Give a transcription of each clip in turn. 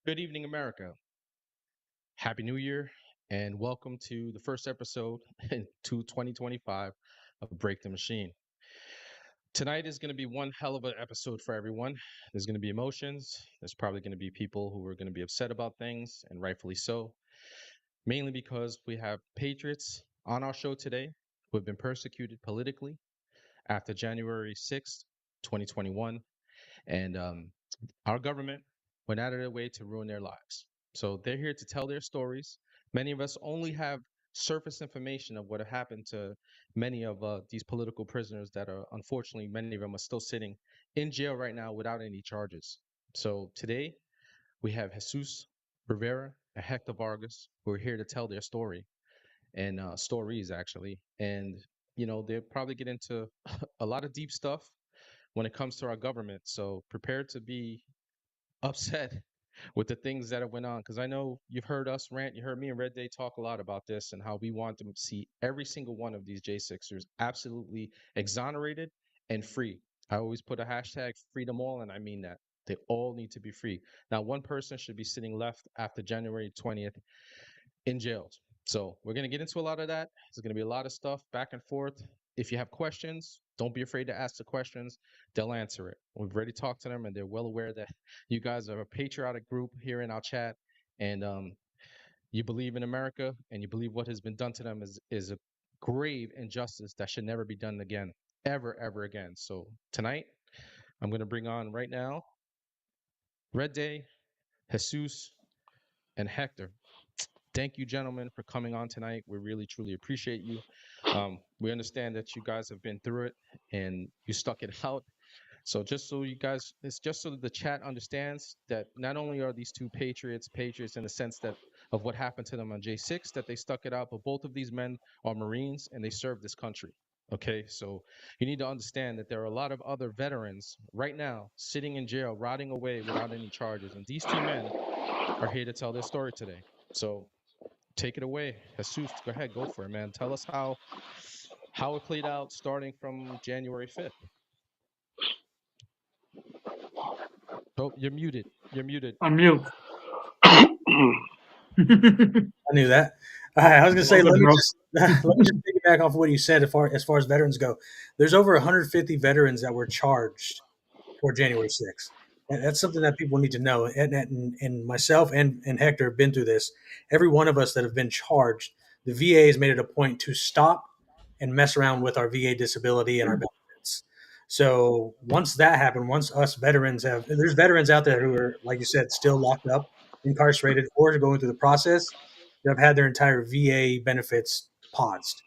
Good evening, America. Happy New Year, and welcome to the first episode to 2025 of Break the Machine. Tonight is going to be one hell of an episode for everyone. There's going to be emotions. There's probably going to be people who are going to be upset about things, and rightfully so, mainly because we have patriots on our show today who have been persecuted politically after January 6th, 2021. And our government went out of their way to ruin their lives. So they're here to tell their stories. Many of us only have surface information of what happened to many of these political prisoners that are, unfortunately, many of them are still sitting in jail right now without any charges. So today we have Jesus Rivera and Hector Vargas who are here to tell their story and stories actually. And they'll probably get into a lot of deep stuff when it comes to our government. So prepare to be upset with the things that have went on, because I know you've heard us rant, you heard me and Red Day talk a lot about this and how we want to see every single one of these J6ers absolutely exonerated and free. I always put a hashtag freedom all, and I mean that. They all need to be free. Now, one person should be sitting left after January 20th in jails. So we're going to get into a lot of that. There's going to be a lot of stuff back and forth. If you have questions, don't be afraid to ask the questions. They'll answer it. We've already talked to them, and they're well aware that you guys are a patriotic group here in our chat, and you believe in America, and you believe what has been done to them is a grave injustice that should never be done again, ever again. So tonight, I'm going to bring on right now Red Day, Jesus, and Hector. Thank you, gentlemen, for coming on tonight. We really, truly appreciate you. We understand that you guys have been through it and you stuck it out. So just so you guys, it's just so that the chat understands that not only are these two patriots in the sense that of what happened to them on J6, that they stuck it out, but both of these men are Marines and they serve this country. Okay, so you need to understand that there are a lot of other veterans right now sitting in jail, rotting away without any charges. And these two men are here to tell their story today. So take it away. Jesus, go ahead, go for it, man. Tell us how it played out starting from January 5th. Oh, you're muted. You're muted. On mute. I knew that. All right, I was gonna say, Welcome, let me bro. just let me just piggyback off what you said as far as veterans go. There's over 150 veterans that were charged for January 6th. And that's something that people need to know. And myself and Hector have been through this. Every one of us that have been charged, the VA has made it a point to stop and mess around with our VA disability and our benefits. So once that happened, once us veterans there's veterans out there who are, like you said, still locked up, incarcerated, or going through the process that have had their entire VA benefits paused.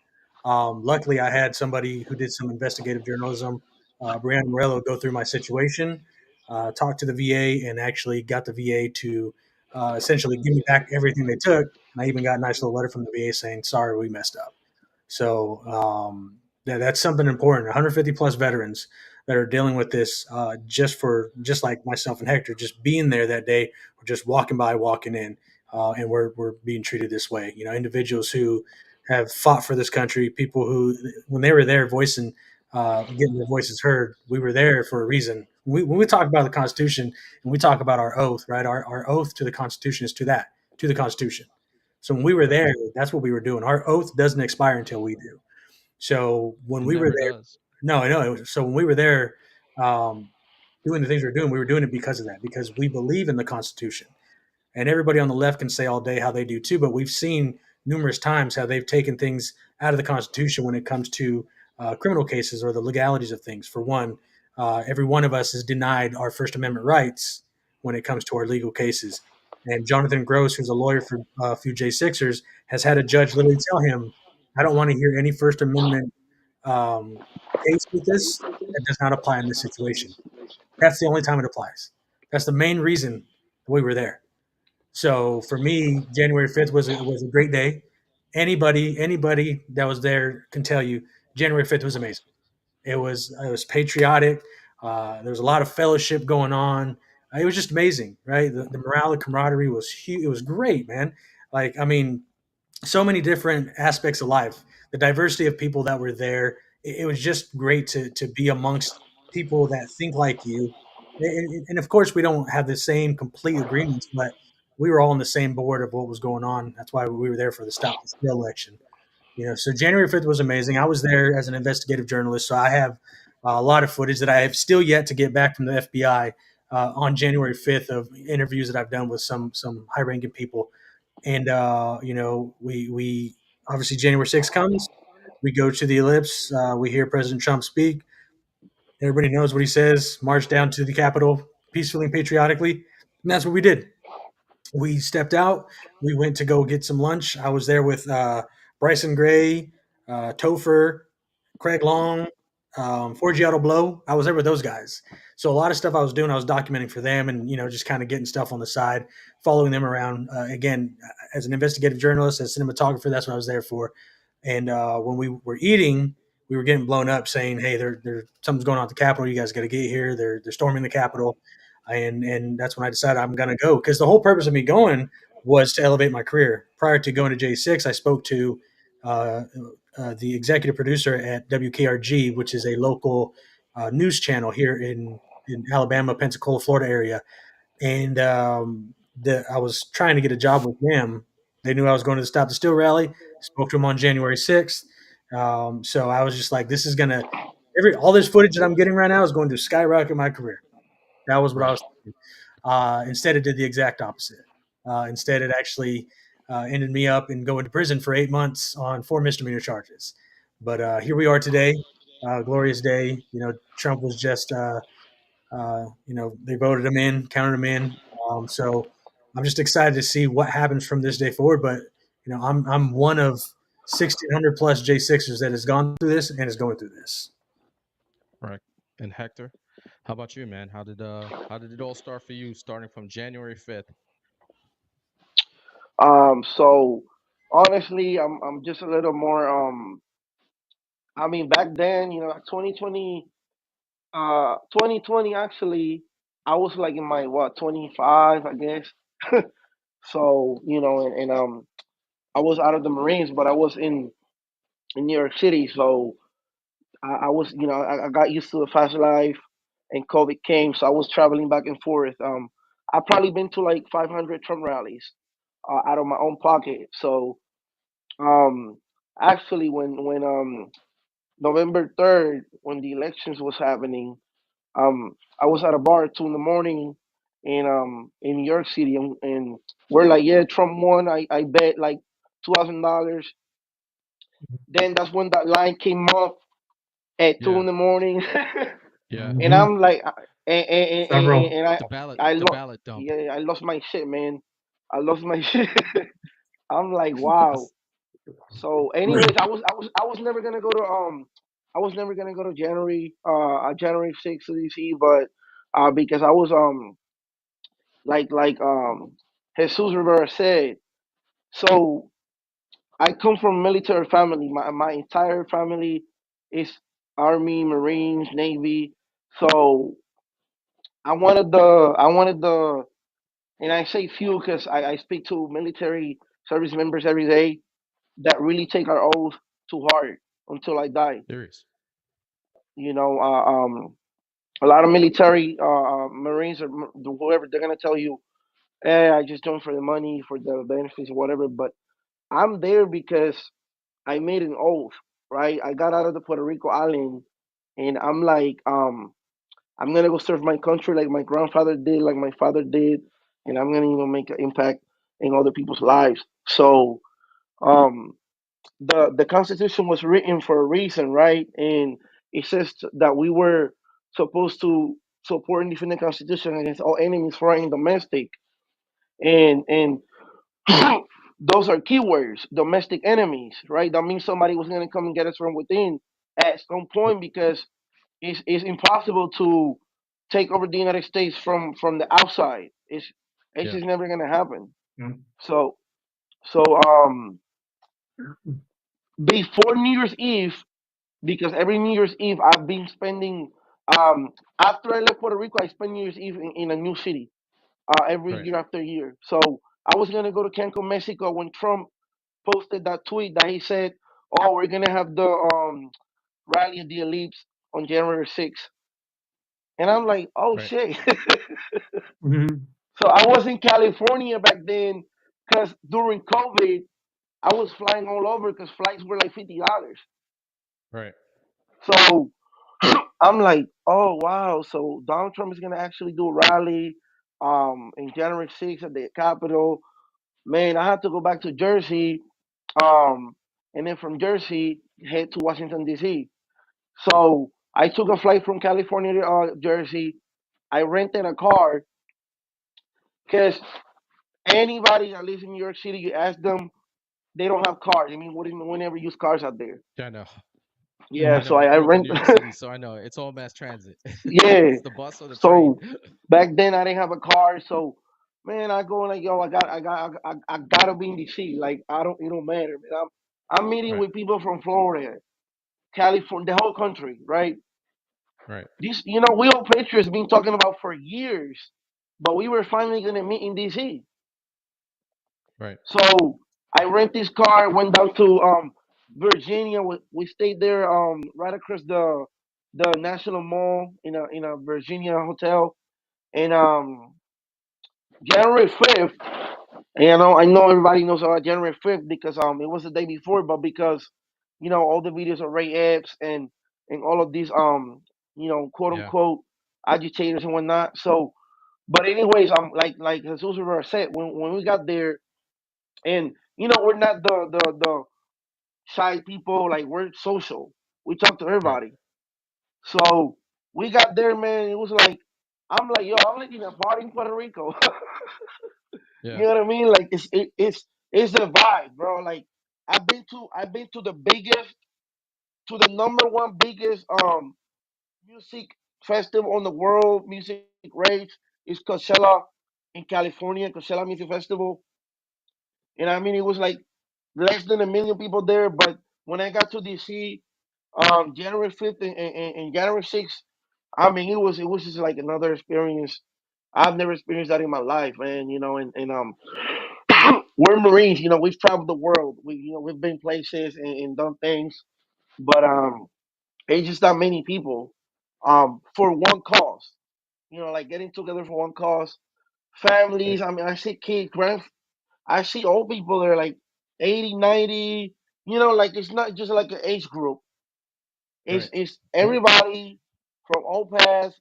Luckily, I had somebody who did some investigative journalism, Brianna Morello, go through my situation, talk to the VA, and actually got the VA to essentially give me back everything they took. And I even got a nice little letter from the VA saying, "Sorry, we messed up." So that's something important. 150 plus veterans that are dealing with this, just like myself and Hector, just being there that day, or just walking by, walking in, and we're being treated this way. You know, individuals who have fought for this country, people who, when they were there, voicing, getting their voices heard, we were there for a reason. When we talk about the Constitution and we talk about our oath, right? Our oath to the Constitution is to the Constitution. So when we were there, that's what we were doing. Our oath doesn't expire until we do. So when It we were never there, does. no, I know. So when we were there, um, doing the things we were doing it because of that, because we believe in the Constitution. And everybody on the left can say all day how they do too, but we've seen numerous times how they've taken things out of the Constitution when it comes to criminal cases or the legalities of things. For one, every one of us is denied our First Amendment rights when it comes to our legal cases. And Jonathan Gross, who's a lawyer for a few J6ers, has had a judge literally tell him, "I don't want to hear any First Amendment um, case with this. That does not apply in this situation." That's the only time it applies. That's the main reason we were there. So for me, January 5th was a great day. Anybody that was there can tell you January 5th was amazing. It was patriotic. There was a lot of fellowship going on. It was just amazing, right? The morale, the camaraderie was huge. It was great, man. Like, I mean, so many different aspects of life. The diversity of people that were there. It was just great to be amongst people that think like you. And of course, we don't have the same complete agreements, but we were all on the same board of what was going on. That's why we were there for the Stop the Steal election. So January 5th was amazing. I was there as an investigative journalist, so I have a lot of footage that I have still yet to get back from the FBI on January 5th of interviews that I've done with some high ranking people. And we obviously January 6th comes, we go to the ellipse, we hear President Trump speak. Everybody knows what he says. March down to the Capitol peacefully and patriotically, and that's what we did. We stepped out. We went to go get some lunch. I was there with Bryson Gray, Topher, Craig Long, Forgiato Blow. I was there with those guys. So a lot of stuff I was doing, I was documenting for them, and just kind of getting stuff on the side, following them around. Again, as an investigative journalist, as a cinematographer, that's what I was there for. And when we were eating, we were getting blown up, saying, "Hey, there something's going on at the Capitol. You guys got to get here. They're storming the Capitol." And that's when I decided I'm going to go, because the whole purpose of me going was to elevate my career. Prior to going to J6, I spoke to uh, the executive producer at WKRG, which is a local news channel here in Alabama, Pensacola, Florida area. And I was trying to get a job with them. They knew I was going to the Stop the Steal rally. Spoke to them on January 6th. So I was just like, this is going to, all this footage that I'm getting right now is going to skyrocket my career. That was what I Right. was thinking. Instead, it did the exact opposite. Instead, it actually ended me up in going to prison for 8 months on 4 misdemeanor charges. But here we are today, glorious day. Trump was just, they voted him in, counted him in. So I'm just excited to see what happens from this day forward. But I'm one of 1,600 plus J6ers that has gone through this and is going through this. Right. And Hector, how about you, man? How did it all start for you, starting from January 5th? So honestly, I'm just a little more. I mean, back then, 2020 actually, I was like in my what 25, I guess. So and I was out of the Marines, but I was in New York City. So I was, I got used to the fast life, and COVID came, so I was traveling back and forth. I've probably been to like 500 Trump rallies out of my own pocket. So Um, actually, when November 3rd, when the elections was happening, I was at a bar at 2 in the morning in New York City, and we're like, yeah, Trump won. I bet like $2,000. Then that's when that line came up at two Yeah. in the morning, Yeah. and Mm-hmm. I'm like, Several. and I The lost, ballot dump. yeah, I lost my shit, man. I lost my shit. I'm like, wow. So, anyways, I was never gonna go to I was never gonna go to January 6th to DC, but because I was like Jesus Rivera said. So I come from a military family. My entire family is Army, Marines, Navy. So I wanted the and I say few because I speak to military service members every day that really take our oath to heart until I die. Serious. You know, a lot of military Marines or whoever, they're gonna tell you, "Hey, I just doing for the money, for the benefits, or whatever." But I'm there because I made an oath, right? I got out of the Puerto Rico island, and I'm like, I'm gonna go serve my country like my grandfather did, like my father did, and I'm gonna make an impact in other people's lives. So, um, the Constitution was written for a reason, right? And it says that we were supposed to support and defend the Constitution against all enemies, foreign and domestic. And those are keywords: domestic enemies, right? That means somebody was going to come and get us from within at some point, because it's impossible to take over the United States from the outside. It's Yeah. just never going to happen. Mm-hmm. So so before New Year's Eve, because every New Year's Eve I've been spending. Um, After I left Puerto Rico, I spent New Year's Eve in a new city. Every Right. year after year. So I was gonna go to Cancun, Mexico, when Trump posted that tweet that he said, "Oh, we're gonna have the rally of the elites on January 6th," and I'm like, "Oh Right. shit." So I was in California back then because during COVID, I was flying all over because flights were like $50. Right. So I'm like, oh wow, so Donald Trump is gonna actually do a rally in January 6th at the Capitol. Man, I had to go back to Jersey, um, and then from Jersey head to Washington D.C. So I took a flight from California to Jersey. I rented a car because anybody that lives in New York City, you ask them, they don't have cars. I mean, we never use cars out there. Yeah, I know. Yeah, I so know. I I grew up in rent. New York City, so I know it's all mass transit. Yeah. It's the bus or the train. So back then I didn't have a car, so man, I go like, yo, I gotta be in DC. Like it don't matter, man. I'm meeting Right. with people from Florida, California, the whole country, right? Right. This, we all Patriots been talking about for years, but we were finally gonna meet in DC. Right. So I rent this car, went down to Virginia. We stayed there right across the National Mall in a Virginia hotel, and January 5th. And I know everybody knows about January 5th because it was the day before, but because all the videos of Ray Epps and all of these quote Yeah. unquote agitators and whatnot. So, but anyways, like Jesus Rivera said, when we got there, and we're not the shy people, like we're social. We talk to Right. everybody. So we got there, man. It was like I'm like, yo, I'm like in a party in Puerto Rico. You Yeah. know what I mean? Like it's a vibe, bro. Like I've been to the biggest, to the number one biggest music festival on the world, music rage is Coachella in California, Coachella Music Festival. And I mean it was like less than a million people there, but when I got to DC, January 5th and January 6th, I mean it was just like another experience. I've never experienced that in my life, man. And we're Marines. We've traveled the world. We've been places and done things, but it's just not many people for one cause. Like getting together for one cause. Right. Families. I mean, I see kids, I see old people that are like 80, 90. Like it's not just like an age group. It's Right. it's everybody from all past,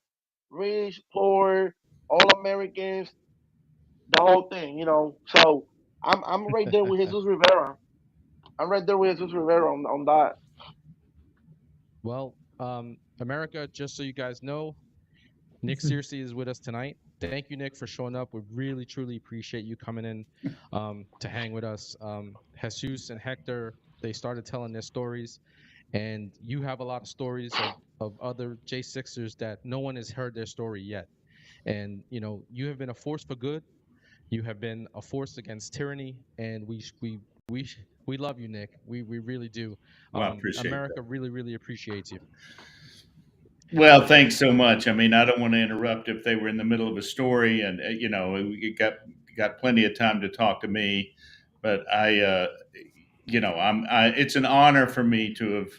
rich, poor, all Americans, the whole thing. So I'm right there with Jesus Rivera. I'm right there with Jesus Rivera on that. Well, America, just so you guys know, Nick Searcy is with us tonight. Thank you, Nick, for showing up. We really, truly appreciate you coming in to hang with us. Jesus and Hector, they started telling their stories, and you have a lot of stories of other J6ers that no one has heard their story yet. And you have been a force for good. You have been a force against tyranny, and we we love you, Nick. We really do. Well, I appreciate that. America really, really appreciates you. Well, thanks so much. I mean, I don't want to interrupt if they were in the middle of a story, and we got plenty of time to talk to me. But it's an honor for me to have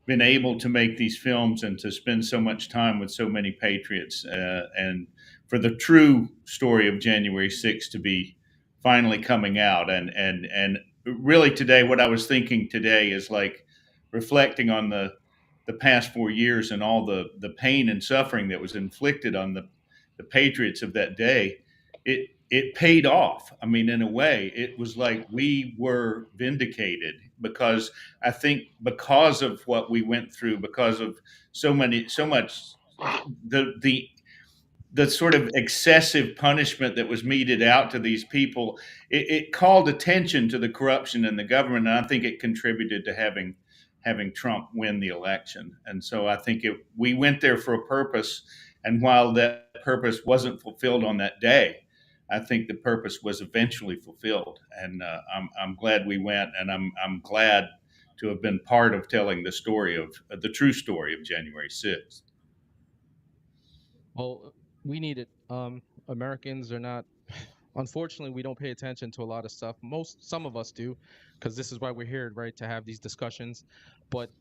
been able to make these films and to spend so much time with so many patriots, and for the true story of January 6th to be finally coming out. And really today, what I was thinking today is like reflecting on the past 4 years and all the pain and suffering that was inflicted on the patriots of that day. It paid off. I mean, in a way, it was like we were vindicated because I think because of what we went through, because of so much the sort of excessive punishment that was meted out to these people, it called attention to the corruption in the government, and I think it contributed to having Trump win the election. And so I think we went there for a purpose, and while that purpose wasn't fulfilled on that day, I think the purpose was eventually fulfilled, and I'm glad we went, and I'm glad to have been part of telling the story of the true story of January 6th. Well, we need it. Americans are not. Unfortunately, we don't pay attention to a lot of stuff. Some of us do, because this is why we're here, right? To have these discussions. But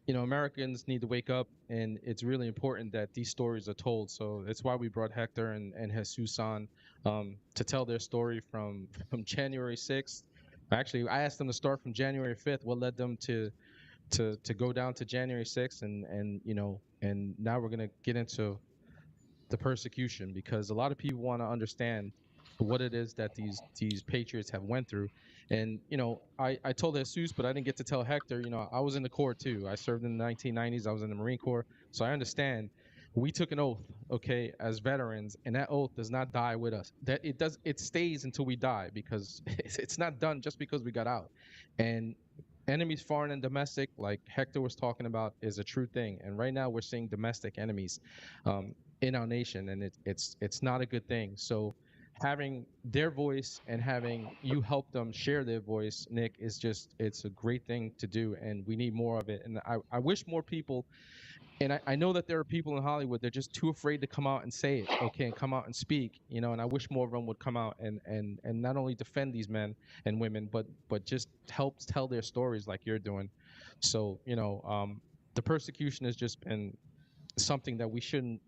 Americans need to wake up, and it's really important that these stories are told. So it's why we brought Hector and Jesus on, to tell their story from January 6th. Actually, I asked them to start from January 5th. What led them to go down to January 6th, and now we're gonna get into the persecution, because a lot of people want to understand what it is that these patriots have went through. And I told Jesus, but I didn't get to tell Hector. I was in the Corps too. I served in the 1990s. I was in the Marine Corps, so I understand. We took an oath, okay, as veterans, and that oath does not die with us. That it stays until we die, because it's not done just because we got out. And enemies, foreign and domestic, like Hector was talking about, is a true thing. And right now we're seeing domestic enemies, in our nation, and it's not a good thing. So having their voice and having you help them share their voice, Nick, it's a great thing to do, and we need more of it. And I wish more people, and I know that there are people in Hollywood, they're just too afraid to come out and say it, okay, and come out and speak, and I wish more of them would come out and not only defend these men and women, but just help tell their stories like you're doing. So the persecution has just been something that we shouldn't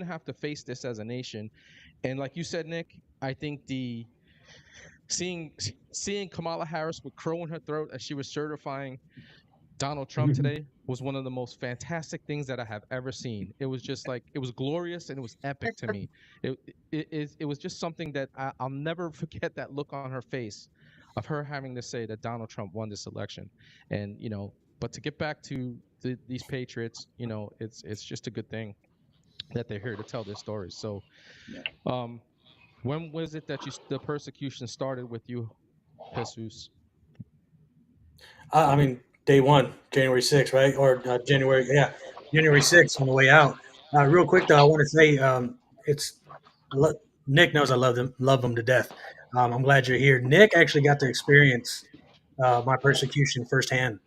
have to face this as a nation. And like you said, Nick, I think the seeing seeing Kamala Harris with crow in her throat as she was certifying Donald Trump today was one of the most fantastic things that I have ever seen. It was just like, it was glorious and it was epic to me. It was just something that I'll never forget, that look on her face of her having to say that Donald Trump won this election. And but to get back to these patriots, it's just a good thing that they're here to tell their stories. So, when was it that the persecution started with you, Jesus? I mean, day one, January 6th, right? Or January 6th on the way out. Real quick though, I want to say, it's Nick knows I love him to death. I'm glad you're here. Nick actually got to experience my persecution firsthand.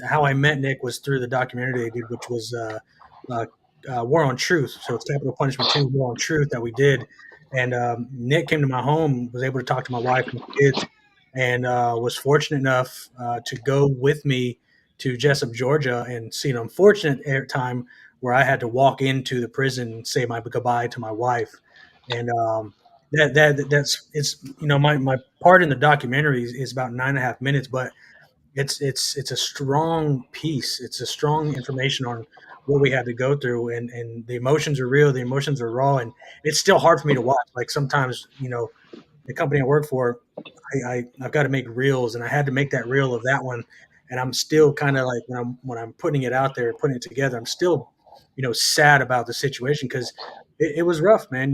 How I met Nick was through the documentary they did, which was uh, War on Truth. So it's Capital Punishment 2, War on Truth, that we did. And Nick came to my home, was able to talk to my wife and kids, and was fortunate enough to go with me to Jessup, Georgia, and see an unfortunate time where I had to walk into the prison and say my goodbye to my wife. And that's it's my part in the documentary is about 9.5 minutes, but it's a strong piece. It's a strong information on what we had to go through, and the emotions are real, the emotions are raw, and it's still hard for me to watch. Like sometimes, the company I work for, I've got to make reels, and I had to make that reel of that one, and I'm still kind of like when I'm putting it out there, putting it together, I'm still sad about the situation because it was rough, man.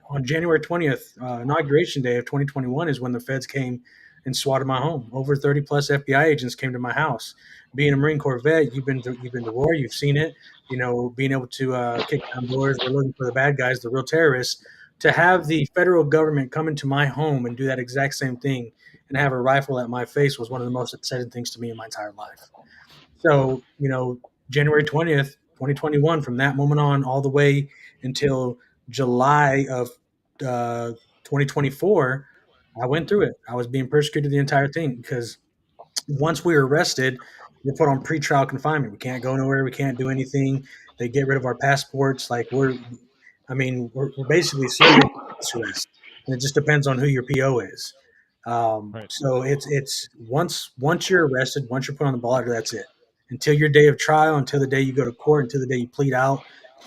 On January 20th, inauguration day of 2021 is when the feds came and swatted my home. Over 30 plus FBI agents came to my house. Being a Marine Corps vet, you've been to war, you've seen it. Being able to kick down doors, we're looking for the bad guys, the real terrorists. To have the federal government come into my home and do that exact same thing and have a rifle at my face was one of the most upsetting things to me in my entire life. So, January 20th, 2021, from that moment on, all the way until July of 2024, I went through it. I was being persecuted the entire thing because once we were arrested, we're put on pretrial confinement. We can't go nowhere. We can't do anything. They get rid of our passports. Like we're basically serving house arrest, and it just depends on who your PO is. Right. So it's once you're arrested, once you're put on the ball, that's it. Until your day of trial, until the day you go to court, until the day you plead out.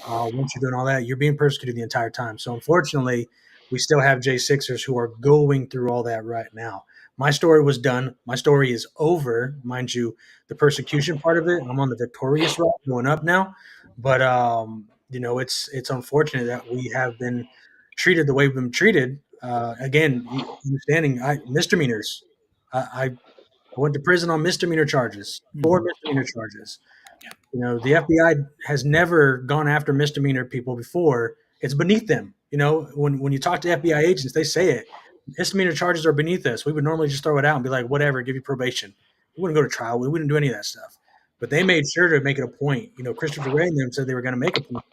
Once you're doing all that, you're being persecuted the entire time. So unfortunately, we still have J6ers who are going through all that right now. My story was done. My story is over, mind you. The persecution part of it, I'm on the victorious route, going up now. But it's unfortunate that we have been treated the way we've been treated. Again, understanding misdemeanors. I went to prison on misdemeanor charges, 4 misdemeanor charges. The FBI has never gone after misdemeanor people before. It's beneath them. When you talk to FBI agents, they say it. Misdemeanor charges are beneath us. We would normally just throw it out and be like, whatever, give you probation. We wouldn't go to trial. We wouldn't do any of that stuff. But they made sure to make it a point. Christopher Wray and them said they were going to make a point,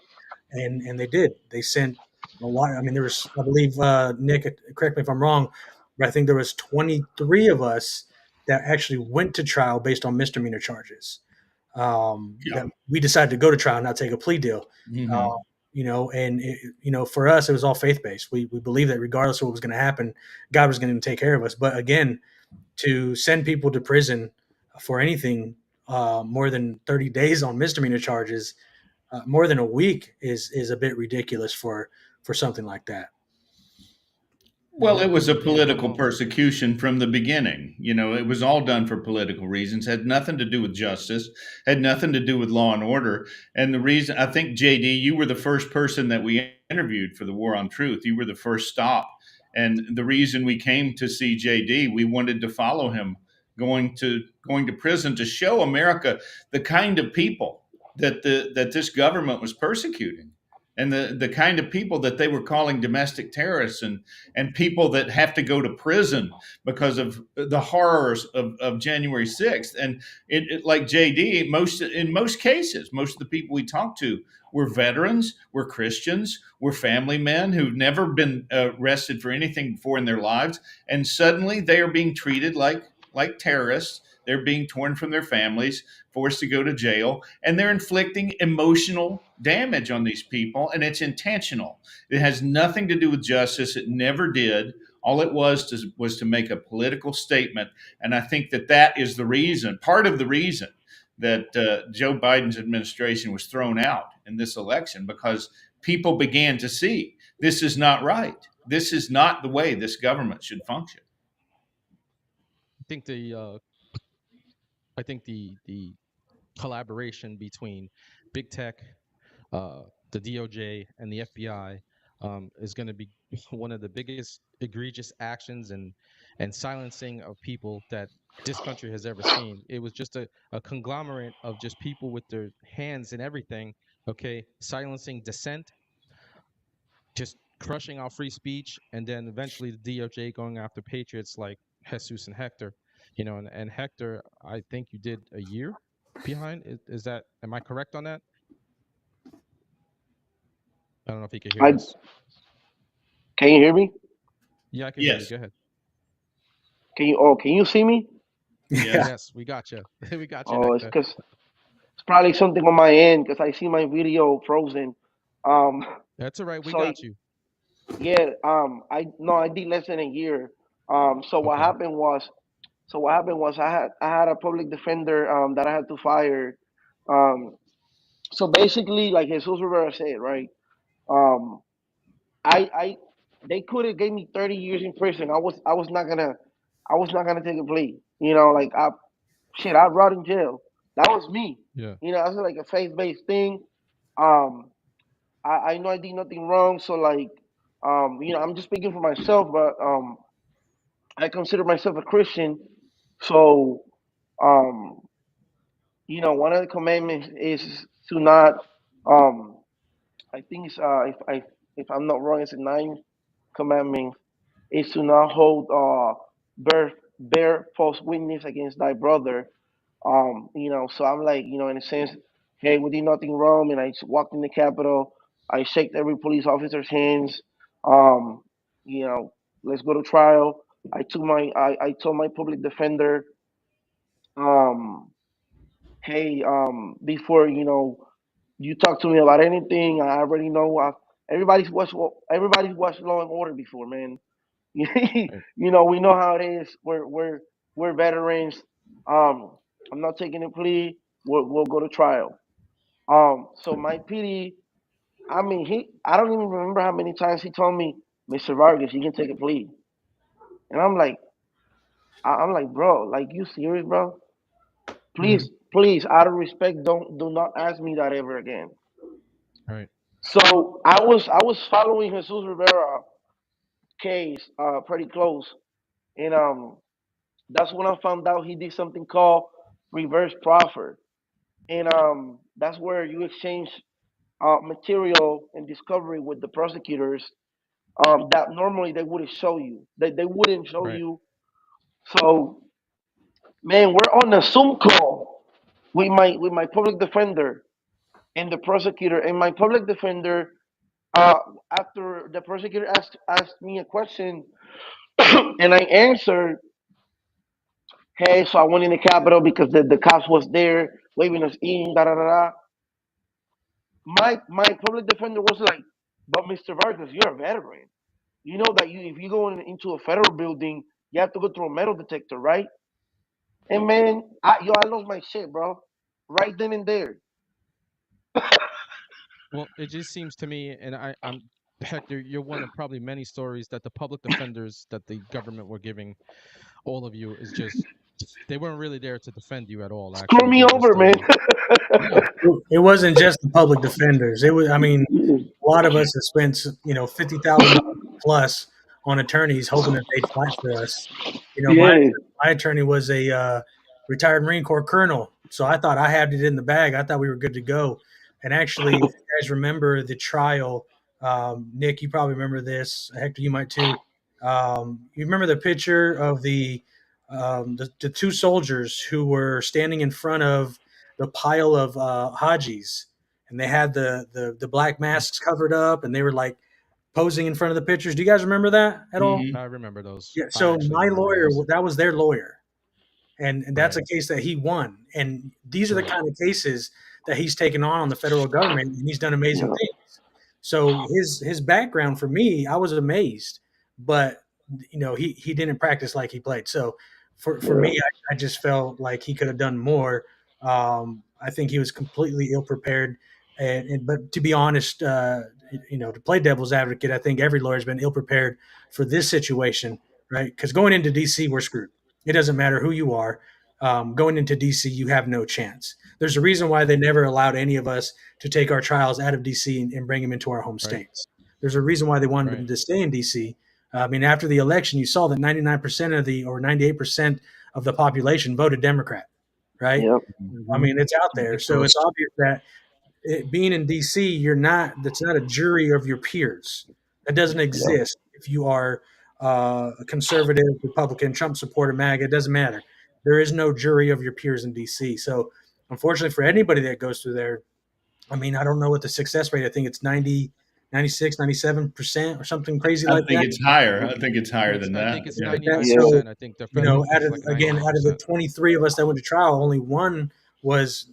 and they did. They sent a lot. I mean, there was, I believe, Nick, correct me if I'm wrong, but I think there was 23 of us that actually went to trial based on misdemeanor charges. that Yeah. we decided to go to trial and not take a plea deal. Hmm. And for us, it was all faith based. We believed that regardless of what was going to happen, God was going to take care of us. But again, to send people to prison for anything more than 30 days on misdemeanor charges, more than a week is a bit ridiculous for something like that. Well, it was a Yeah, no political doubt. persecution from the beginning. It was all done for political reasons, had nothing to do with justice, had nothing to do with law and order. And the reason, I think, JD, you were the first person that we interviewed for the War on Truth. You were the first stop. And the reason we came to see JD, we wanted to follow him going to prison to show America the kind of people that this government was persecuting, and the kind of people that they were calling domestic terrorists, and people that have to go to prison because of the horrors of January 6th. And like JD, in most cases, most of the people we talked to were veterans, were Christians, were family men who've never been arrested for anything before in their lives, and suddenly they are being treated like terrorists. They're being torn from their families, forced to go to jail, and they're inflicting emotional damage on these people, and it's intentional. It has nothing to do with justice. It never did. All it was to make a political statement, and I think that is the reason, part of the reason that Joe Biden's administration was thrown out in this election, because people began to see this is not right. This is not the way this government should function. I think the collaboration between big tech, uh, the DOJ, and the FBI is going to be one of the biggest egregious actions and silencing of people that this country has ever seen. It was just a conglomerate of just people with their hands in everything. Okay, silencing dissent, just crushing out free speech, and then eventually the DOJ going after patriots like Jesus and Hector. And Hector, I think you did a year behind. Is that, am I correct on that? I don't know if you can hear I us. can you hear me? Yeah, I can hear you. Yes. Go ahead. Can you see me? Yeah. Yes. Yes, we got you. We got you, Oh, it's Hector. because it's probably something on my end because I see my video frozen. Um, That's all right. We so got you. yeah, I did less than a year. So what Okay. happened was, I had a public defender that I had to fire. Um, so basically, like Jesus Rivera said, right? Um, I they could have gave me 30 years in prison. I was not gonna take a plea. Like I'd rot in jail. That was me. Yeah. That's like a faith based thing. Um, I know I did nothing wrong, so like, I'm just speaking for myself, but I consider myself a Christian, so um, one of the commandments is to not, um, I think it's if I'm not wrong, it's the ninth commandment is to not hold bear false witness against thy brother. So I'm like, in a sense, hey, we did nothing wrong, and I just walked in the Capitol. I shaked every police officer's hands. Um, you know, let's go to trial. I told my public defender, um, hey, before you talk to me about anything, I already know. Everybody's watched Law and Order before, man. Right. We know how it is. We're veterans. Um, I'm not taking a plea. We'll go to trial. So my PD, I mean, I don't even remember how many times he told me, Mr. Vargas, you can take a plea, and I'm like, bro, like you serious, bro? Mhm. Please, out of respect, do not ask me that ever again. Right. So I was following Jesus Rivera case pretty close, and that's when I found out he did something called reverse proffer, and that's where you exchange material and discovery with the prosecutors that normally they wouldn't show you. They wouldn't show Right. you. So, man, we're on a Zoom call with my public defender and the prosecutor, and my public defender. Uh, After the prosecutor asked me a question, and I answered, "Hey, so I went in the Capitol because the cops was there. waving us in, da da da da. My public defender was like, but Mr. Vargas, you're a veteran. You know that if you go into a federal building, you have to go through a metal detector, right? And man, I lost my shit, bro. Right then and there. Well, it just seems to me, and I'm Hector, you're one of probably many stories that the public defenders that the government were giving all of you is just they weren't really there to defend you at all. Screw Actually, me they just over, man. yeah, It wasn't just the public defenders. It was, I mean, a lot of us have spent, $50,000 plus on attorneys, hoping that they'd fight for us. Yeah. My attorney was a retired Marine Corps colonel, so I thought I had it in the bag. I thought we were good to go. And actually, if you guys remember the trial, Nick, you probably remember this. Hector, you might too. You remember the picture of the two soldiers who were standing in front of the pile of Hajis, and they had the black masks covered up, and they were like posing in front of the pictures. Do you guys remember that at all? Mhm. I remember those. Yeah. I So actually my remember lawyer, those. that was their lawyer, and that's Right, a case that he won. And these are the right, kind of cases that he's taken on the federal government, and he's done amazing Yeah. things. So his background, for me, I was amazed, but he didn't practice like he played. So for Yeah. me, I just felt like he could have done more. I think he was completely ill prepared, and but to be honest, to play devil's advocate, I think every lawyer's been ill prepared for this situation, right? Because going into DC, we're screwed. It doesn't matter who you are. Going into DC, you have no chance. There's a reason why they never allowed any of us to take our trials out of DC and bring them into our home right, states. There's a reason why they wanted them right, to stay in DC. I mean, after the election, you saw that 99% or 98% of the population voted Democrat, right? Yep. I hmm mean, it's out there. So it's obvious that being in DC, that's not a jury of your peers. That doesn't Yep. exist. If you are a conservative, Republican, Trump supporter, MAGA, it doesn't matter. There is no jury of your peers in DC. So, unfortunately, for anybody that goes through there, I mean, I don't know what the success rate. I think it's 90, 96, 97% or something crazy I like think that. it's higher. I think it's higher than I that. think it's Yeah. Like that. So, Yeah. 99%. I think the federal out is of like again, out of the 99%. 23 of us that went to trial, only one was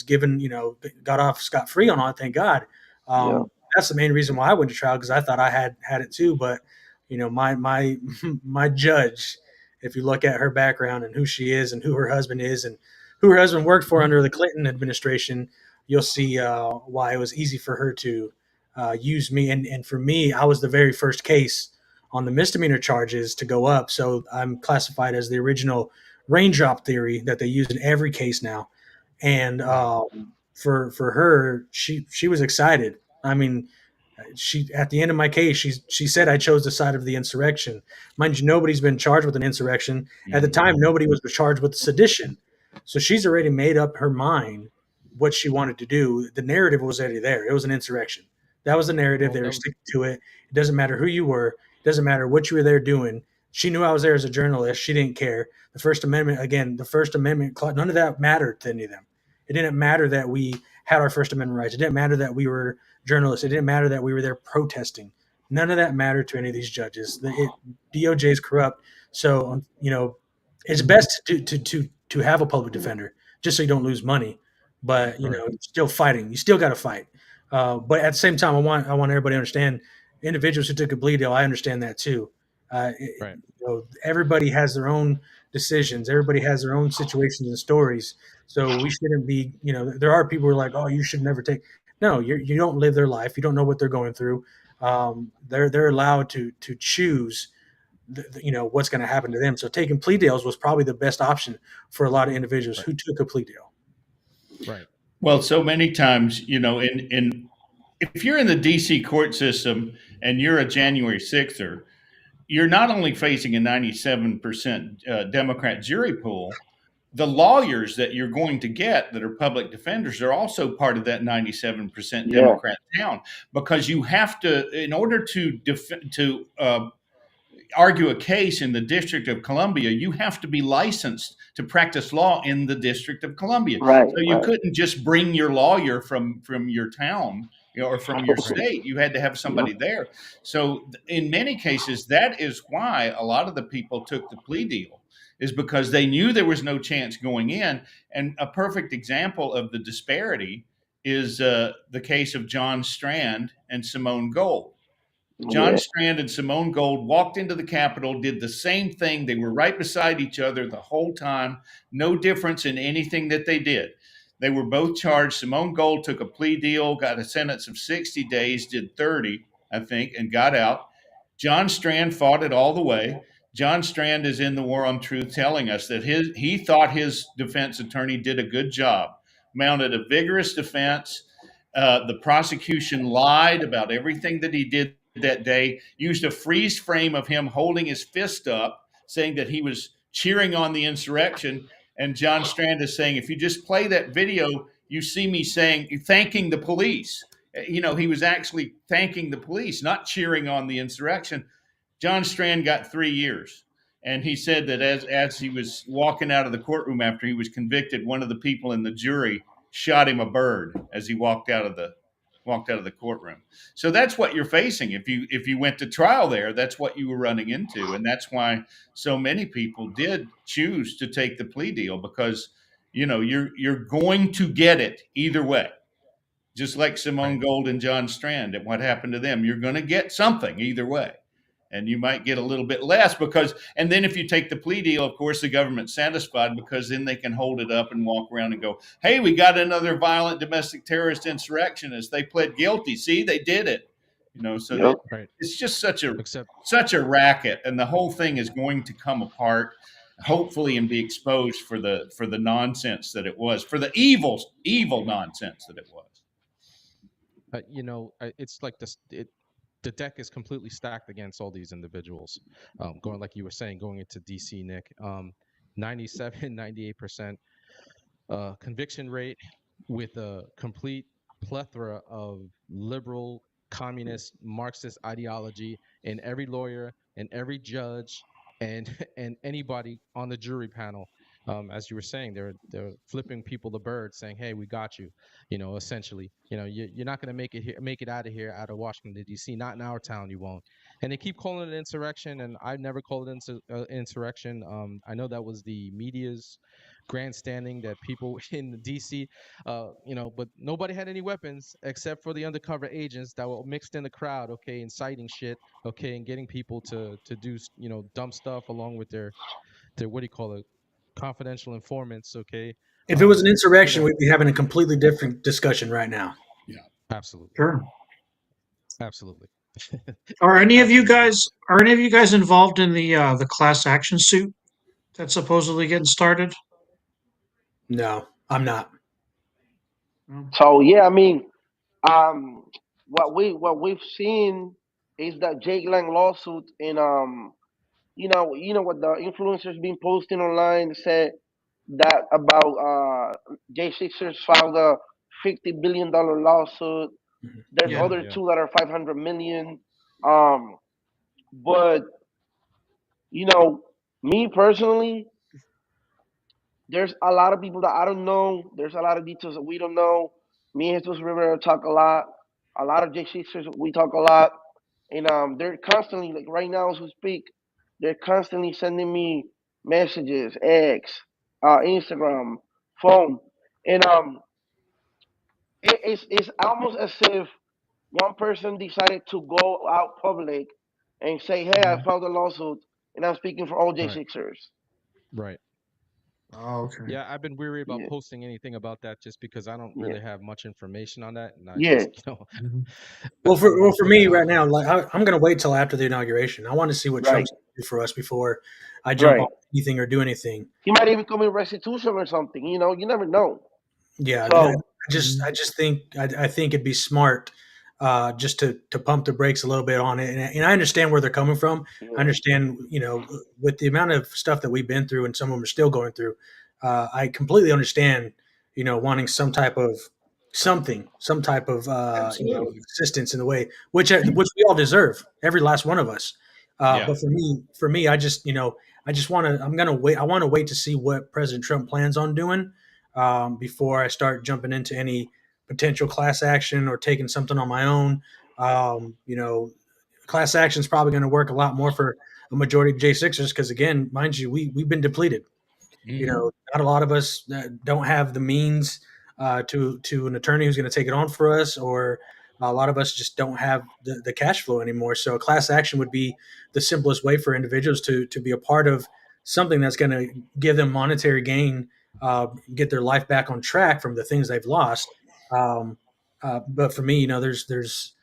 given, got off scot free on it. Thank God. Yeah. That's the main reason why I went to trial, because I thought I had it too. But my my judge, if you look at her background and who she is and who her husband is and who her husband worked for under the Clinton administration, you'll see why it was easy for her to use me. And for me, I was the very first case on the misdemeanor charges to go up. So I'm classified as the original raindrop theory that they use in every case now. And Right, for her, she was excited. I mean, she at the end of my case, she said I chose the side of the insurrection. Mind you, nobody's been charged with an insurrection at the Mhm. time. Nobody was charged with sedition. So she's already made up her mind what she wanted to do. The narrative was already there. It was an insurrection. That was the narrative. well, They that were was sticking to it. It doesn't matter who you were. It doesn't matter what you were there doing. She knew I was there as a journalist. She didn't care. The First Amendment, again, the First Amendment, none of that mattered to any of them. It didn't matter that we had our First Amendment rights. It didn't matter that we were journalists. It didn't matter that we were there protesting. None of that mattered to any of these judges. DOJ is corrupt. So, it's best to have a public defender just so you don't lose money. But right, still fighting. You still got to fight. But at the same time, I want everybody to understand, individuals who took a plea deal. I understand that too. right, Everybody has their own decisions. Everybody has their own situations and stories. So we shouldn't be. There are people who are like, "Oh, you should never take." No, you don't live their life. You don't know what they're going through. They're allowed to choose what's going to happen to them. So taking plea deals was probably the best option for a lot of individuals right, who took a plea deal. right, Well, so many times, in if you're in the DC court system and you're a January 6ther, you're not only facing a 97% Democrat jury pool, the lawyers that you're going to get that are public defenders are also part of that 97% Yeah. Democrat town, because you have to, in order to argue a case in the District of Columbia, you have to be licensed to practice law in the District of Columbia. Right. So you Right. couldn't just bring your lawyer from your town, or from your right, state. You had to have Yep. somebody there. So in many cases, that is why a lot of the people took the plea deal. is because they knew there was no chance going in. And a perfect example of the disparity is the case of John Strand and Simone Gold. John Yeah. Strand and Simone Gold walked into the Capitol, did the same thing. They were right beside each other the whole time. No difference in anything that they did. They were both charged. Simone Gold took a plea deal, got a sentence of 60 days, did 30, I think, and got out. John Strand fought it all the way. John Strand is in the War on Truth telling us that he thought his defense attorney did a good job, mounted a vigorous defense. The prosecution lied about everything that he did that day, used a freeze frame of him holding his fist up, saying that he was cheering on the insurrection. And John Strand is saying, if you just play that video, you see me thanking the police. He was actually thanking the police, not cheering on the insurrection. John Strand got 3 years. And he said that as he was walking out of the courtroom after he was convicted, one of the people in the jury shot him a bird as he walked out of the courtroom. So that's what you're facing. If you went to trial there, that's what you were running into. And that's why so many people did choose to take the plea deal, because you're going to get it either way. Just like Simone Gold and John Strand and what happened to them, you're going to get something either way. And you might get a little bit less and then if you take the plea deal, of course, the government's satisfied, because then they can hold it up and walk around and go, hey, we got another violent domestic terrorist insurrectionist. They pled guilty. See, they did it. It's just such a racket. And the whole thing is going to come apart, hopefully, and be exposed for the nonsense that it was, for the evil nonsense that it was. It's like the deck is completely stacked against all these individuals. Going, like you were saying, going into DC, Nick, 97, 98% conviction rate, with a complete plethora of liberal, communist, Marxist ideology in every lawyer and every judge and anybody on the jury panel. As you were saying, they're flipping people the bird, saying, "Hey, we got you." Essentially, you're not going to make it out of Washington D.C. Not in our town, you won't. And they keep calling it insurrection, and I've never called it insurrection. I know that was the media's grandstanding, that people in D.C., but nobody had any weapons except for the undercover agents that were mixed in the crowd, okay, inciting shit, okay, and getting people to do dumb stuff along with their what do you call it? Confidential informants, okay. If it was an insurrection, we'd be having a completely different discussion right now. Yeah, absolutely. Sure. Absolutely. Are any of you guys involved in the class action suit that's supposedly getting started? No, I'm not. So yeah, I mean, what we've seen is that Jake Lang lawsuit, and what the influencers been posting online said that about J6ers filed a $50 billion lawsuit. There's other two that are 500 million. But me personally, there's a lot of people that I don't know. There's a lot of details that we don't know. Me and Jesus Rivera talk a lot. A lot of J6ers, we talk a lot. And they're constantly, like right now as we speak, they're constantly sending me messages, X, Instagram, phone. And it's almost as if one person decided to go out public and say, hey, I filed a lawsuit, and I'm speaking for all J6ers. Right. Oh, okay. Yeah, I've been weary about posting anything about that, just because I don't really have much information on that. And I just, Well, for me right now, like I'm going to wait till after the inauguration. I want to see what Trump's going to do for us before I jump on anything or do anything. He might even come in restitution or something. You never know. Yeah, so, I just think I think it'd be smart just to pump the brakes a little bit on it. And I understand where they're coming from. I understand, with the amount of stuff that we've been through, and some of them are still going through. I completely understand, wanting some type of assistance in the way which we all deserve, every last one of us. But for me, I just want to. I'm gonna wait. I want to wait to see what President Trump plans on doing before I start jumping into any potential class action or taking something on my own. Class action is probably going to work a lot more for a majority of J6ers because, again, mind you, we've been depleted. You Mhm. know, not a lot of us don't have the means to an attorney who's going to take it on for us, or a lot of us just don't have the cash flow anymore. So a class action would be the simplest way for individuals to be a part of something that's going to give them monetary gain, get their life back on track from the things they've lost. Um, but for me, you know, there's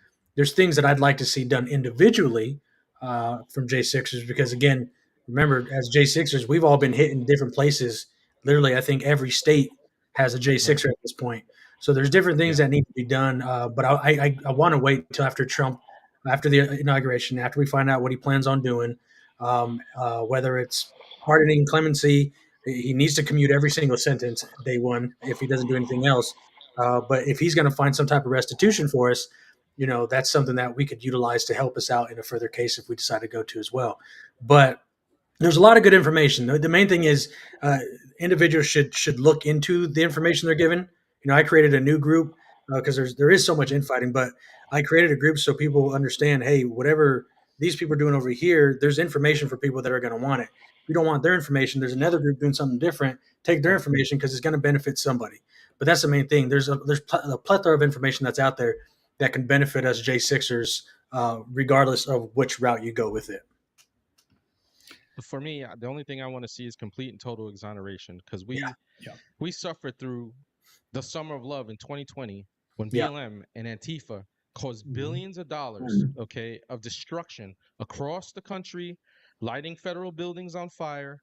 things that I'd like to see done individually from J6ers because, again, remember, as J6ers, we've all been hit in different places. Literally, I think every state has a Right. J6er at this point. So there's different things Yeah. that need to be done. But I want to wait until after Trump, after the inauguration, after we find out what he plans on doing, whether it's pardoning clemency. He needs to commute every single sentence day one if he doesn't do anything else. But if he's going to find some type of restitution for us, you know, that's something that we could utilize to help us out in a further case if we decide to go to as well. But there's a lot of good information. The main thing is uh, individuals should look into the information they're given. You know, I created a new group because there is so much infighting, but I created a group so people understand. Hey, whatever these people are doing over here, there's information for people that are going to want it. If you don't want their information, there's another group doing something different. Take their Right. information because it's going to benefit somebody. But that's the main thing. There's a plethora of information that's out there that can benefit us J6ers, regardless of which route you go with it. For me, the only thing I want to see is complete and total exoneration because Yeah, we suffered through the summer of love in 2020 when yeah. BLM and Antifa caused Mhm. billions of dollars, okay, of destruction across the country, lighting federal buildings on fire,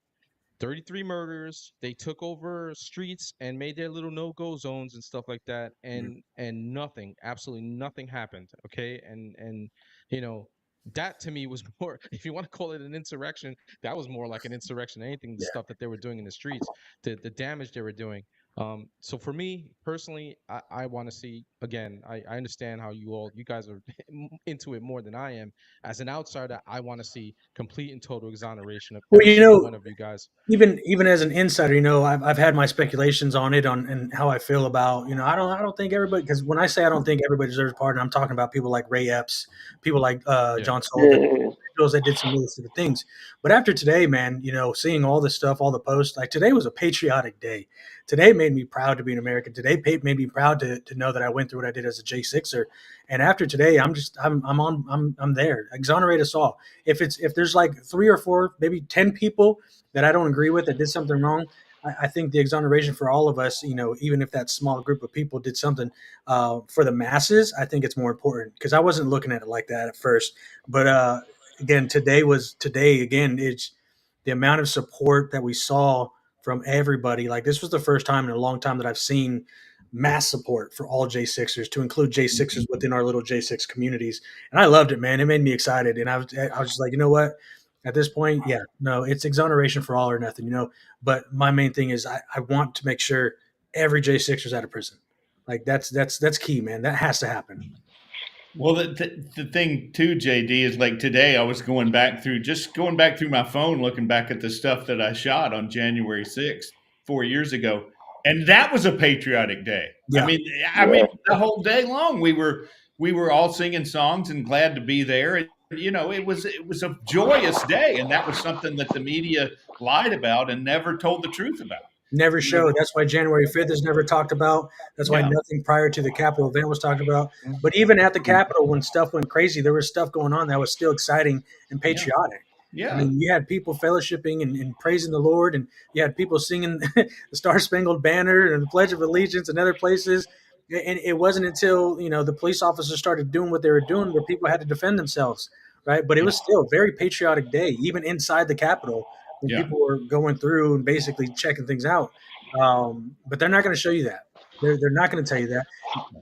33 murders. They took over streets and made their little no-go zones and stuff like that, and nothing, absolutely nothing happened. Okay, and you know that to me was more. If you want to call it an insurrection, that was more like an insurrection than anything. The Yeah. stuff that they were doing in the streets, the damage they were doing. So for me personally, I want to see again. I understand how you guys are into it more than I am. As an outsider, I want to see complete and total exoneration of Well, every you single know, one of you guys. even as an insider, you know, I've had my speculations on it on and how I feel about, you know, I don't think everybody, because when I say I don't think everybody deserves pardon, I'm talking about people like Ray Epps, people like Yeah. John Sullivan, Yeah, individuals that did some really stupid things. But after today, man, you know, seeing all this stuff, all the posts, like today was a patriotic day. Today made me proud to be an American. Today made me proud to know that I went through what I did as a J6er. And after today, I'm there. Exonerate us all. If there's like 3 or 4, maybe 10 people that I don't agree with that did something wrong, I think the exoneration for all of us, you know, even if that small group of people did something for the masses, I think it's more important because I wasn't looking at it like that at first. But again, today again. It's the amount of support that we saw from everybody. Like this was the first time in a long time that I've seen mass support for all J6ers to include J6ers within our little J6 communities. And I loved it, man. It made me excited. And I was just like, you know what? At this point, yeah, no, it's exoneration for all or nothing, you know. But my main thing is I want to make sure every J6 is out of prison. Like that's key, man. That has to happen. Well, the thing too, JD, is like today I was going back through my phone, looking back at the stuff that I shot on January 6th, 4 years ago, and that was a patriotic day. I Yeah. mean, yeah. the whole day long we were all singing songs and glad to be there. And, you know, it was a joyous day, and that was something that the media lied about and never told the truth about. Never You know, showed. That's why January 5th is never talked about. That's why yeah, nothing prior to the Capitol event was talked about. mm, But even at the Capitol, when stuff went crazy, there was stuff going on that was still exciting and yeah, patriotic. I yeah, mean, you had people fellowshipping and praising the Lord, and you had people singing the Star Spangled Banner and the Pledge of Allegiance and other places. And it wasn't until the police officers started doing what they were doing where people had to defend themselves, right? But it yeah, was still a very patriotic day, even inside the Capitol when yeah, people were going through and basically checking things out. But they're not going to show you that. They're not going to tell you that.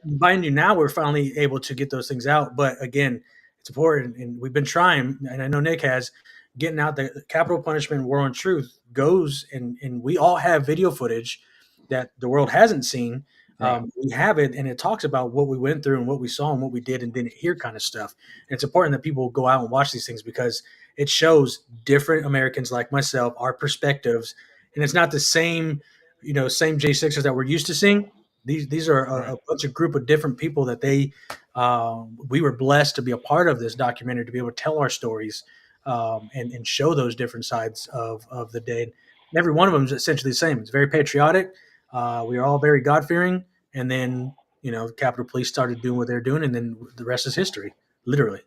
Mind you, now we're finally able to get those things out. But again, it's important, and we've been trying, and I know Nick has, getting out the capital punishment war on truth goes, and we all have video footage that the world hasn't seen. right, We have it, and it talks about what we went through and what we saw and what we did and didn't hear kind of stuff. And it's important that people go out and watch these things because it shows different Americans like myself, our perspectives, and it's not the same J6ers that we're used to seeing. These are right. a bunch of group of different people that we were blessed to be a part of this documentary to be able to tell our stories and show those different sides of the day. And every one of them is essentially the same. It's very patriotic. We are all very God fearing, and then Capitol Police started doing what they're doing, and then the rest is history, literally.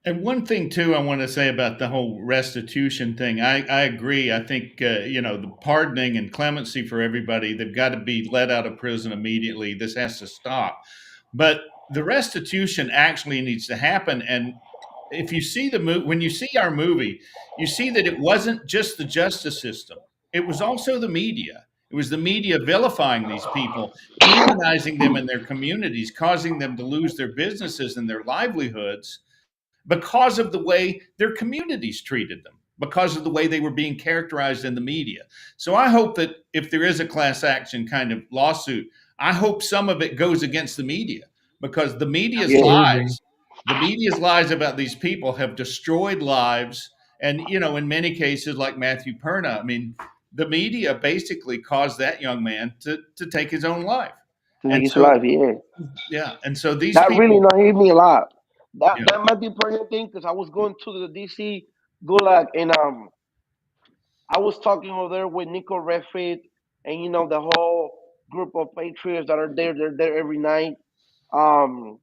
And one thing too, I want to say about the whole restitution thing. I agree. I think the pardoning and clemency for everybody. They've got to be let out of prison immediately. This has to stop. But the restitution actually needs to happen. And if you see when you see our movie, you see that it wasn't just the justice system. It was also the media. It was the media vilifying these people, demonizing them in their communities, causing them to lose their businesses and their livelihoods because of the way their communities treated them, because of the way they were being characterized in the media. So I hope that if there is a class action kind of lawsuit, I hope some of it goes against the media, because the media's lies about these people have destroyed lives. And, in many cases, like Matthew Perna, I mean, the media basically caused that young man to take his own life. His life, yeah. Yeah. And so these That people really hit me a lot. That Yeah. that Matthew Perry thing, because I was going to the DC Gulag, and I was talking over there with Nico Redfield, and the whole group of patriots that are there. They're there every night to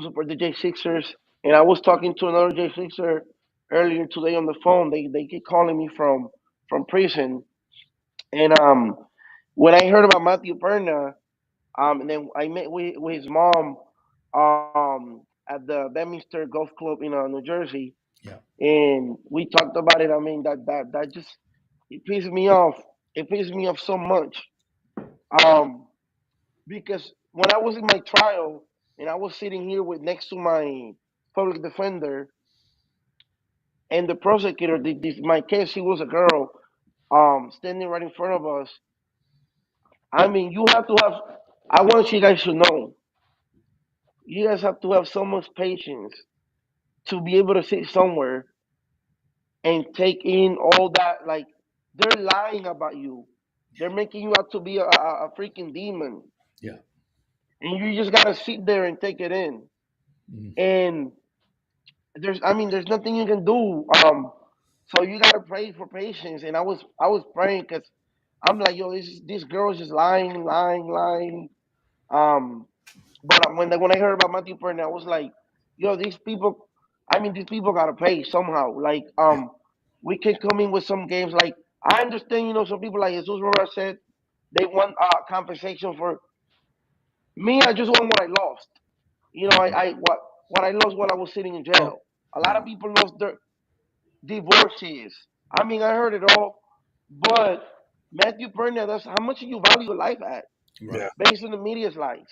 support the J6ers. And I was talking to another J6er earlier today on the phone. They keep calling me from prison, and when I heard about Matthew Perna, and then I met with his mom at the Bedminster Golf Club in New Jersey, Yeah. and we talked about it. I mean, that just it pissed me off. It pissed me off so much, because when I was in my trial and I was sitting here with next to my public defender and the prosecutor, my case, she was a girl, standing right in front of us. I mean, you have to have. I want you guys to know. You guys have to have so much patience to be able to sit somewhere and take in all that. Like, they're lying about you. They're making you out to be a freaking demon. Yeah. And you just gotta sit there and take it in. Mhm. And there's nothing you can do. So you gotta pray for patience. And I was praying because I'm like, yo, this girl is just lying, lying, lying. Um, but when I heard about Matthew Perna, I was like, yo, these people. I mean, these people gotta pay somehow. Like, we can come in with some games. Like, I understand, some people like Jesus Rivera said they want compensation for me. I just want what I lost. What I lost while I was sitting in jail. A lot of people lost their divorces. I mean, I heard it all, but Matthew Perna, that's how much you value your life at, Right. based on the media's lies.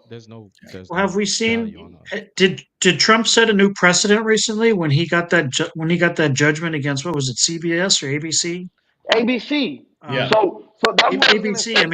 There's no Well, have we value seen? on Did Trump set a new precedent recently when he got that judgment against, what was it, CBS or ABC? ABC. Yeah. So that's what I was gonna ABC. I say.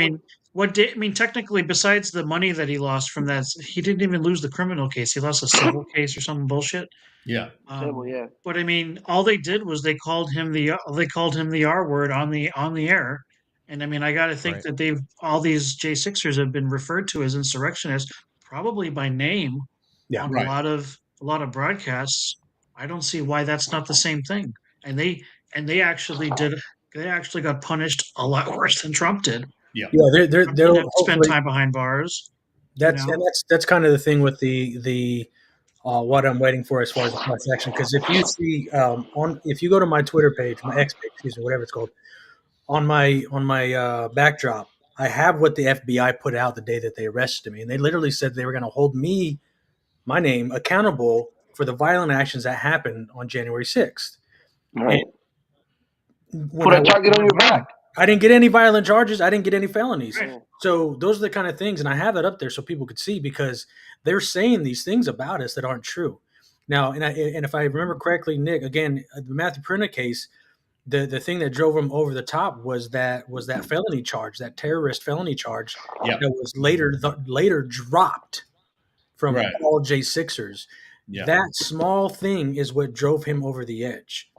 mean, technically, besides the money that he lost from that, he didn't even lose the criminal case. He lost a civil case or some bullshit. Yeah. Yeah. But I mean, all they did was they called him the R word on the air. And I mean, I got to think right. that all these J6ers have been referred to as insurrectionists, probably by name, Yeah. on Right. a lot of broadcasts. I don't see why that's not the same thing. And they actually did. They actually got punished a lot worse than Trump did. Yeah. Yeah, Trump they're didn't have to spend hopefully time behind bars. that's and that's kind of the thing with the what I'm waiting for as far as the class action. Because if you see if you go to my Twitter page, my X page, excuse me, whatever it's called, on my backdrop, I have what the FBI put out the day that they arrested me, and they literally said they were going to hold my name, accountable for the violent actions that happened on January 6th. Right. When Put a target on your back. I didn't get any violent charges. I didn't get any felonies. Right. So those are the kind of things, and I have that up there so people could see, because they're saying these things about us that aren't true. Now, and if I remember correctly, Nick, again, the Matthew Perna case, the thing that drove him over the top was that felony charge, that terrorist felony charge, Yeah. that was later dropped from Right. all J6ers. Yeah. That small thing is what drove him over the edge.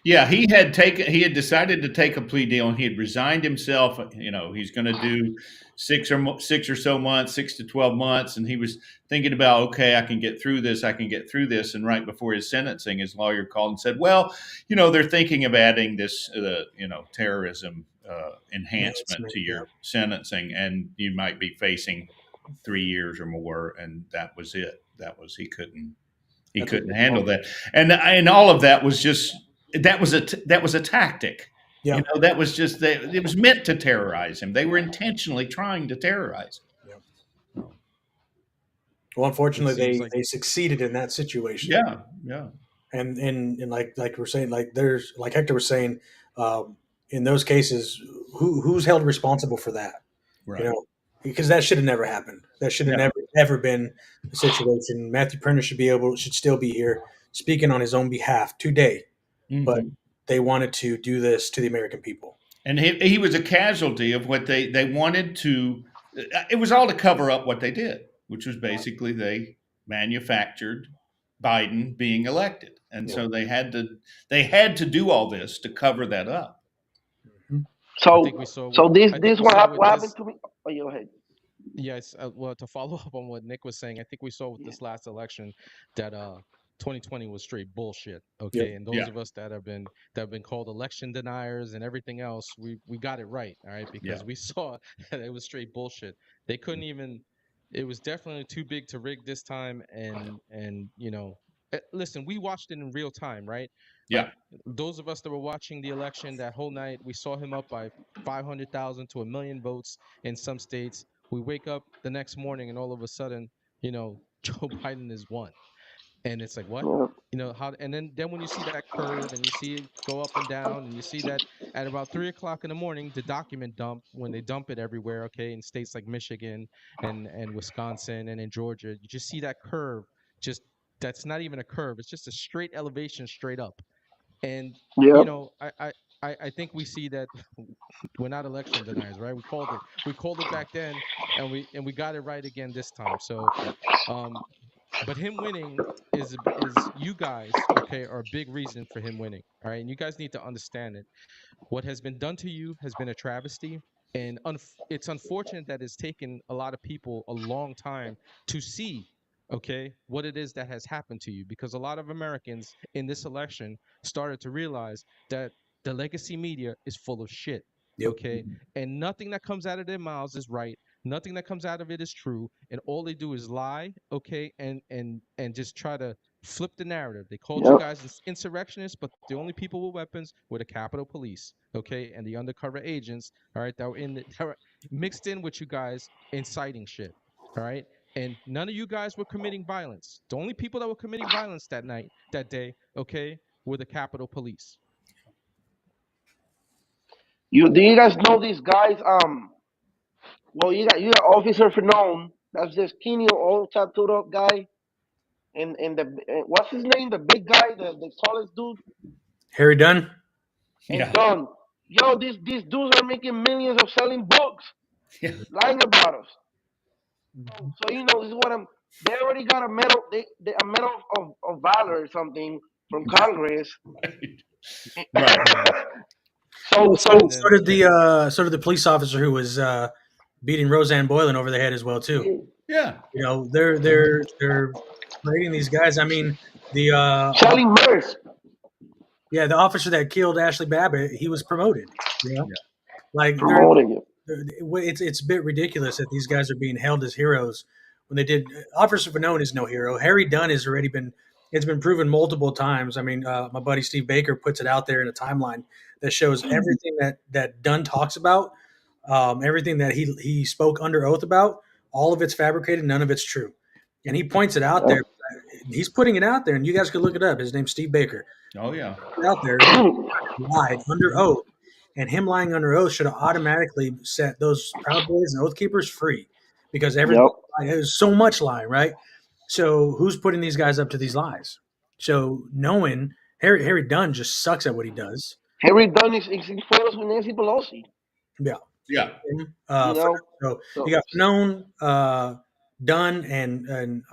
Yeah, he had decided to take a plea deal, and he had resigned himself. He's going to do 6 or so months, 6 to 12 months, and he was thinking about, okay, I can get through this. I can get through this. And right before his sentencing, his lawyer called and said, well, they're thinking of adding this, terrorism enhancement to your sentencing, and you might be facing 3 years or more. And that was it. He couldn't handle that, and all of that was just that was a tactic. Yeah. That was just it was meant to terrorize him. They were intentionally trying to terrorize him. Yeah. Well, unfortunately, like they succeeded in that situation. Yeah. And like we're saying, like Hector was saying, in those cases, who's held responsible for that? Right. Because that should have never happened. That should have never ever been a situation. Matthew Perna should still be here speaking on his own behalf today, but they wanted to do this to the American people. And he was a casualty of what they wanted to. It was all to cover up what they did, which was basically they manufactured Biden being elected, and so they had to do all this to cover that up. So this what happened to me. Oh, go ahead. Yes, well, to follow up on what Nick was saying, I think we saw with this last election that 2020 was straight bullshit. Okay, and those of us that have been called election deniers and everything else, we got it right. All right, because we saw that it was straight bullshit. They couldn't even. It was definitely too big to rig this time, and listen, we watched it in real time, right? Yeah. Those of us that were watching the election that whole night, we saw him up by 500,000 to 1 million votes in some states. We wake up the next morning and all of a sudden, Joe Biden is won. And it's like, what? How? And then when you see that curve and you see it go up and down, and you see that at about 3 o'clock in the morning, the document dump, when they dump it everywhere, okay, in states like Michigan and Wisconsin and in Georgia, you just see that curve. That's not even a curve. It's just a straight elevation straight up. And I think we see that we're not election deniers, right? We called it back then, and we got it right again this time. So, but him winning is you guys, okay, are a big reason for him winning. All right, and you guys need to understand it. What has been done to you has been a travesty, and it's unfortunate that it's taken a lot of people a long time to see, okay, what it is that has happened to you, because a lot of Americans in this election started to realize that the legacy media is full of shit. Okay, and nothing that comes out of their mouths is right. Nothing that comes out of it is true, and all they do is lie. Okay, and just try to flip the narrative. They called you guys insurrectionists, but the only people with weapons were the Capitol Police. Okay, and the undercover agents. All right, that were mixed in with you guys inciting shit. All right, and none of you guys were committing violence. The only people that were committing violence that day, okay, were the Capitol Police. Do you guys know these guys? Well, you got Officer Fanon. That's this skinny old tattooed up guy, and the what's his name? The big guy, the tallest dude. Harry Dunn. And Dunn. Yo, these dudes are making millions of selling books, lying about us. So this is what They already got a medal. A medal of valor or something from Congress. Right. So did the police officer who was beating Roseanne Boylan over the head as well too. Yeah. They're parading these guys. I mean, the Charlie Murph. Yeah, the officer that killed Ashley Babbitt, he was promoted. Like promoting it's a bit ridiculous that these guys are being held as heroes when they did. Officer Fanon is no hero. Harry Dunn has already been. It's been proven multiple times. I mean, my buddy Steve Baker puts it out there in a timeline that shows everything that Dunn talks about, everything that he spoke under oath about. All of it's fabricated. None of it's true. And he points it out there. He's putting it out there, and you guys could look it up. His name's Steve Baker. Oh, yeah. Out there, lied under oath. And him lying under oath should have automatically set those Proud Boys and Oath Keepers free, because there's so much lying, right? So who's putting these guys up to these lies? So knowing Harry Dunn just sucks at what he does. Harry Dunn is photos with Nancy Pelosi. Yeah. So you got Fanon, Dunn, and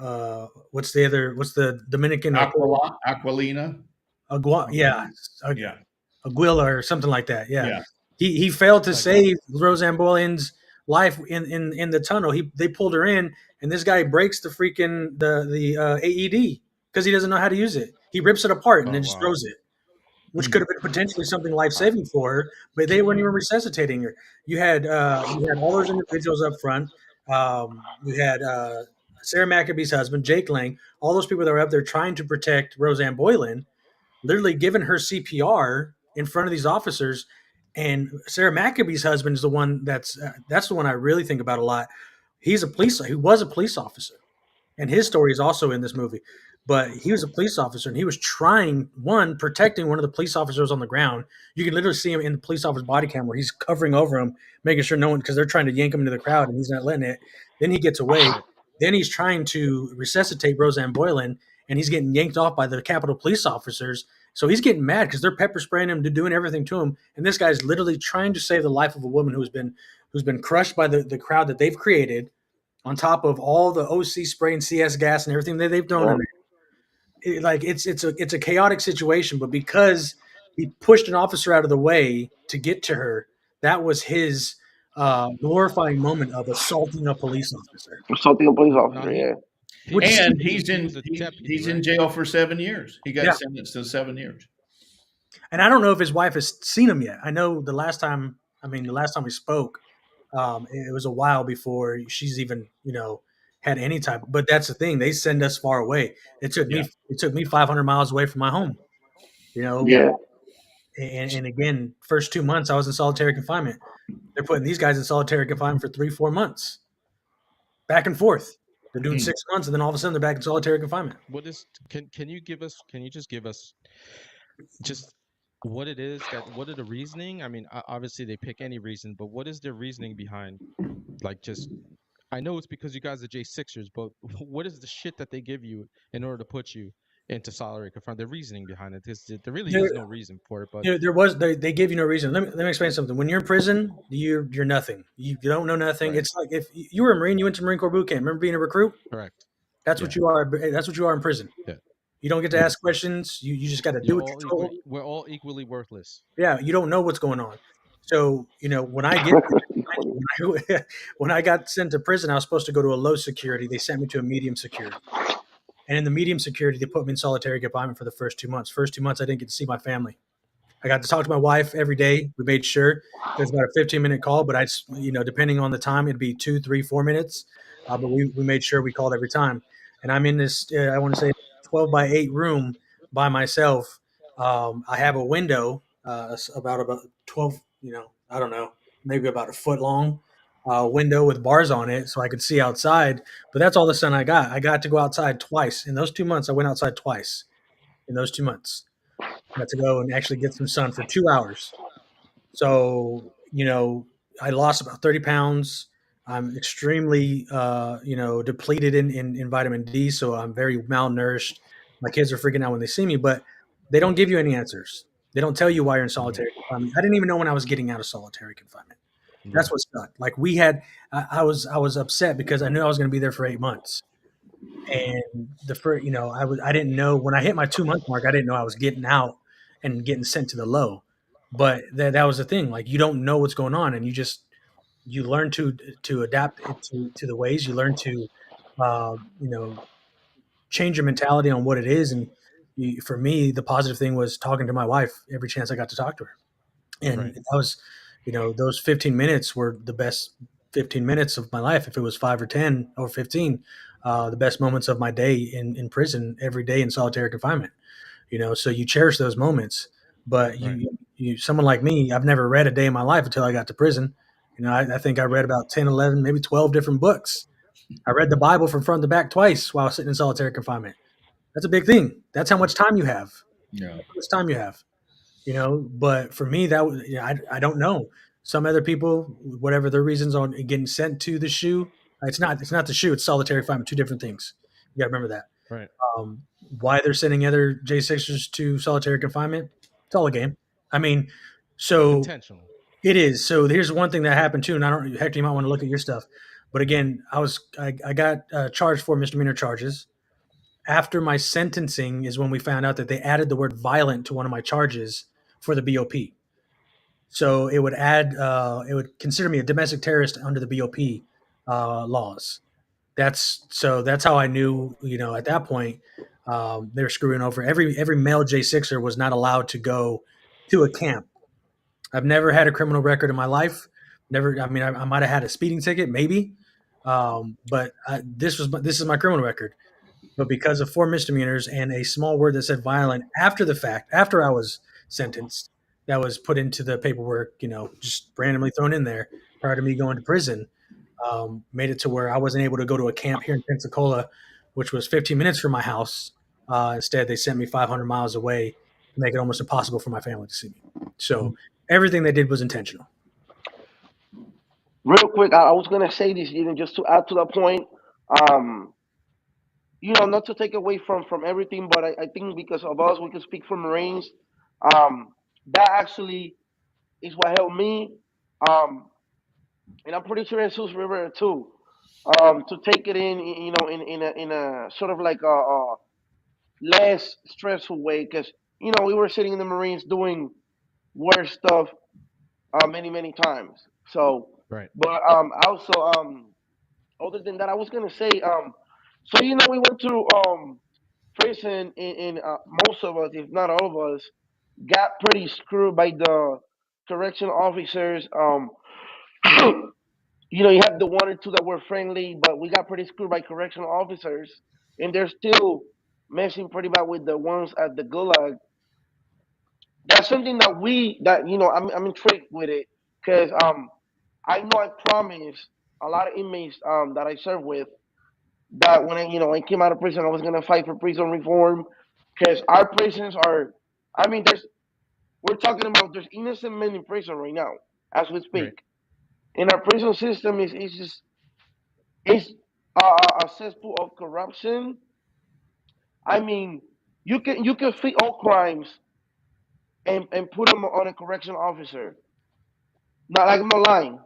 what's the Dominican? Aquilina. Yeah, Yeah. Aguila or something like that. Yeah, Yeah. he failed to Like save Roseanne Boylan's life in the tunnel. They pulled her in, and this guy breaks the freaking the AED because he doesn't know how to use it. He rips it apart and oh then just wow, throws it, which could have been potentially something life wow. saving for her, but they weren't even resuscitating her. You had all those individuals up front. You had Sarah McAbee's husband, Jake Lang. All those people that were up there trying to protect Roseanne Boylan, literally giving her CPR in front of these officers. And Sarah McAbee's husband is the one that's the one I really think about a lot. He was a police officer, and his story is also in this movie. But he was a police officer, and he was protecting one of the police officers on the ground. You can literally see him in the police officer's body cam where he's covering over him, making sure no one, because they're trying to yank him into the crowd, and he's not letting it. Then he gets away. Right. Then he's trying to resuscitate Roseanne Boylan, and he's getting yanked off by the Capitol police officers. So he's getting mad because they're pepper spraying him, doing everything to him, and this guy's literally trying to save the life of a woman who's been crushed by the crowd that they've created, on top of all the OC spray and CS gas and everything that they've thrown in there. It's a chaotic situation, but because he pushed an officer out of the way to get to her, that was his glorifying moment of assaulting a police officer. Assaulting a police Now officer. Yeah. Which is, And he was a deputy, he's in right? jail for 7 years. He got Yeah. sentenced to 7 years. and I don't know if his wife has seen him yet. I know the last time we spoke, it was a while before she's even had any type. But that's the thing; they send us far away. Yeah. It took me 500 miles away from my home. Yeah. And again, first 2 months I was in solitary confinement. They're putting these guys in solitary confinement for 3-4 months, back and forth. They're doing 6 months, and then all of a sudden they're back in solitary confinement. What is can you give us? Can you just give us just what it is what are the reasoning? I mean, obviously they pick any reason, but what is their reasoning behind like just I know it's because you guys are J6ers, but what is the shit that they give you in order to put you into solitary confinement? The reasoning behind it. There really is no reason for it, but They give you no reason. Let me explain something. When you're in prison, you're nothing. You don't know nothing. Right. It's like if you were a Marine, you went to Marine Corps boot camp. Remember being a recruit? correct. That's Yeah. what you are. That's what you are in prison. Yeah. You don't get to ask questions. You just got to do what you're told. We're all equally worthless. Yeah, you don't know what's going on. So when I get when I got sent to prison, I was supposed to go to a low security. They sent me to a medium security, and in the medium security, they put me in solitary confinement for the first 2 months. First 2 months, I didn't get to see my family. I got to talk to my wife every day. We made sure it was about a 15-minute call, but depending on the time, it'd be 2, 3, 4 minutes. But we made sure we called every time. And I'm in this, I want to say, 12 by 8 room by myself. I have a window about 12, I don't know, maybe about a foot long window with bars on it so I could see outside. But that's all the sun I got. I got to go outside twice. In those 2 months, I went outside twice in those 2 months. Got to go and actually get some sun for 2 hours. So, I lost about 30 pounds. I'm extremely, depleted in vitamin D. So I'm very malnourished. My kids are freaking out when they see me, but they don't give you any answers. They don't tell you why you're in solitary confinement. I didn't even know when I was getting out of solitary confinement. That's what sucked. Like I was upset because I knew I was going to be there for 8 months. And I didn't know when I hit my 2 month mark, I didn't know I was getting out and getting sent to the low. But that was the thing. Like you don't know what's going on, and you learn to adapt it to the ways. You learn to uh, you know change your mentality on what it is. And for me, the positive thing was talking to my wife every chance I got to talk to her. And Right. that was, those 15 minutes were the best 15 minutes of my life. If it was 5 or 10 or 15, the best moments of my day in prison, every day in solitary confinement. So you cherish those moments. But Right. someone like me, I've never read a day in my life until I got to prison. I think I read about 10, 11, maybe 12 different books. I read the Bible from front to back twice while sitting in solitary confinement. That's a big thing. That's how much time you have. Yeah. That's how much time you have. But for me, that was, I don't know. Some other people, whatever their reasons on getting sent to the shoe, it's not the shoe. It's solitary confinement. Two different things. You got to remember that. Right. Why they're sending other J6ers to solitary confinement? It's all a game. I mean, so Intentional. it is. So here's one thing that happened too, and Hector, you might want to look at your stuff. But again, I got charged for misdemeanor charges, after my sentencing is when we found out that they added the word violent to one of my charges for the BOP. So it would consider me a domestic terrorist under the BOP laws. That's how I knew, at that point, they were screwing over every male J6er was not allowed to go to a camp. I've never had a criminal record in my life. Never. I mean, I might have had a speeding ticket, maybe, but this is my criminal record. But because of four misdemeanors and a small word that said violent after the fact, after I was sentenced, that was put into the paperwork, just randomly thrown in there prior to me going to prison, made it to where I wasn't able to go to a camp here in Pensacola, which was 15 minutes from my house. Instead, they sent me 500 miles away to make it almost impossible for my family to see me. So everything they did was intentional. Real quick, I was gonna say this, just to add to the point. Um, not to take away from everything, but I think because of us, we can speak for Marines. Um, that actually is what helped me. Um, and I'm pretty sure Jesus Rivera too. To take it in a sort of like a less stressful way, because we were sitting in the Marines doing worse stuff many times. So, Right. but also other than that, I was gonna say so we went through prison in most of us, if not all of us, got pretty screwed by the correction officers. You have the one or two that were friendly, but we got pretty screwed by correctional officers, and they're still messing pretty bad with the ones at the gulag. That's something I'm intrigued with it because I know I promised a lot of inmates that I served with that when I came out of prison I was gonna fight for prison reform because our prisons are, I mean, we're talking about there's innocent men in prison right now as we Right. speak, and our prison system is just it's a cesspool of corruption. I mean, you can fit all crimes and put them on a correction officer. Not like I'm not lying.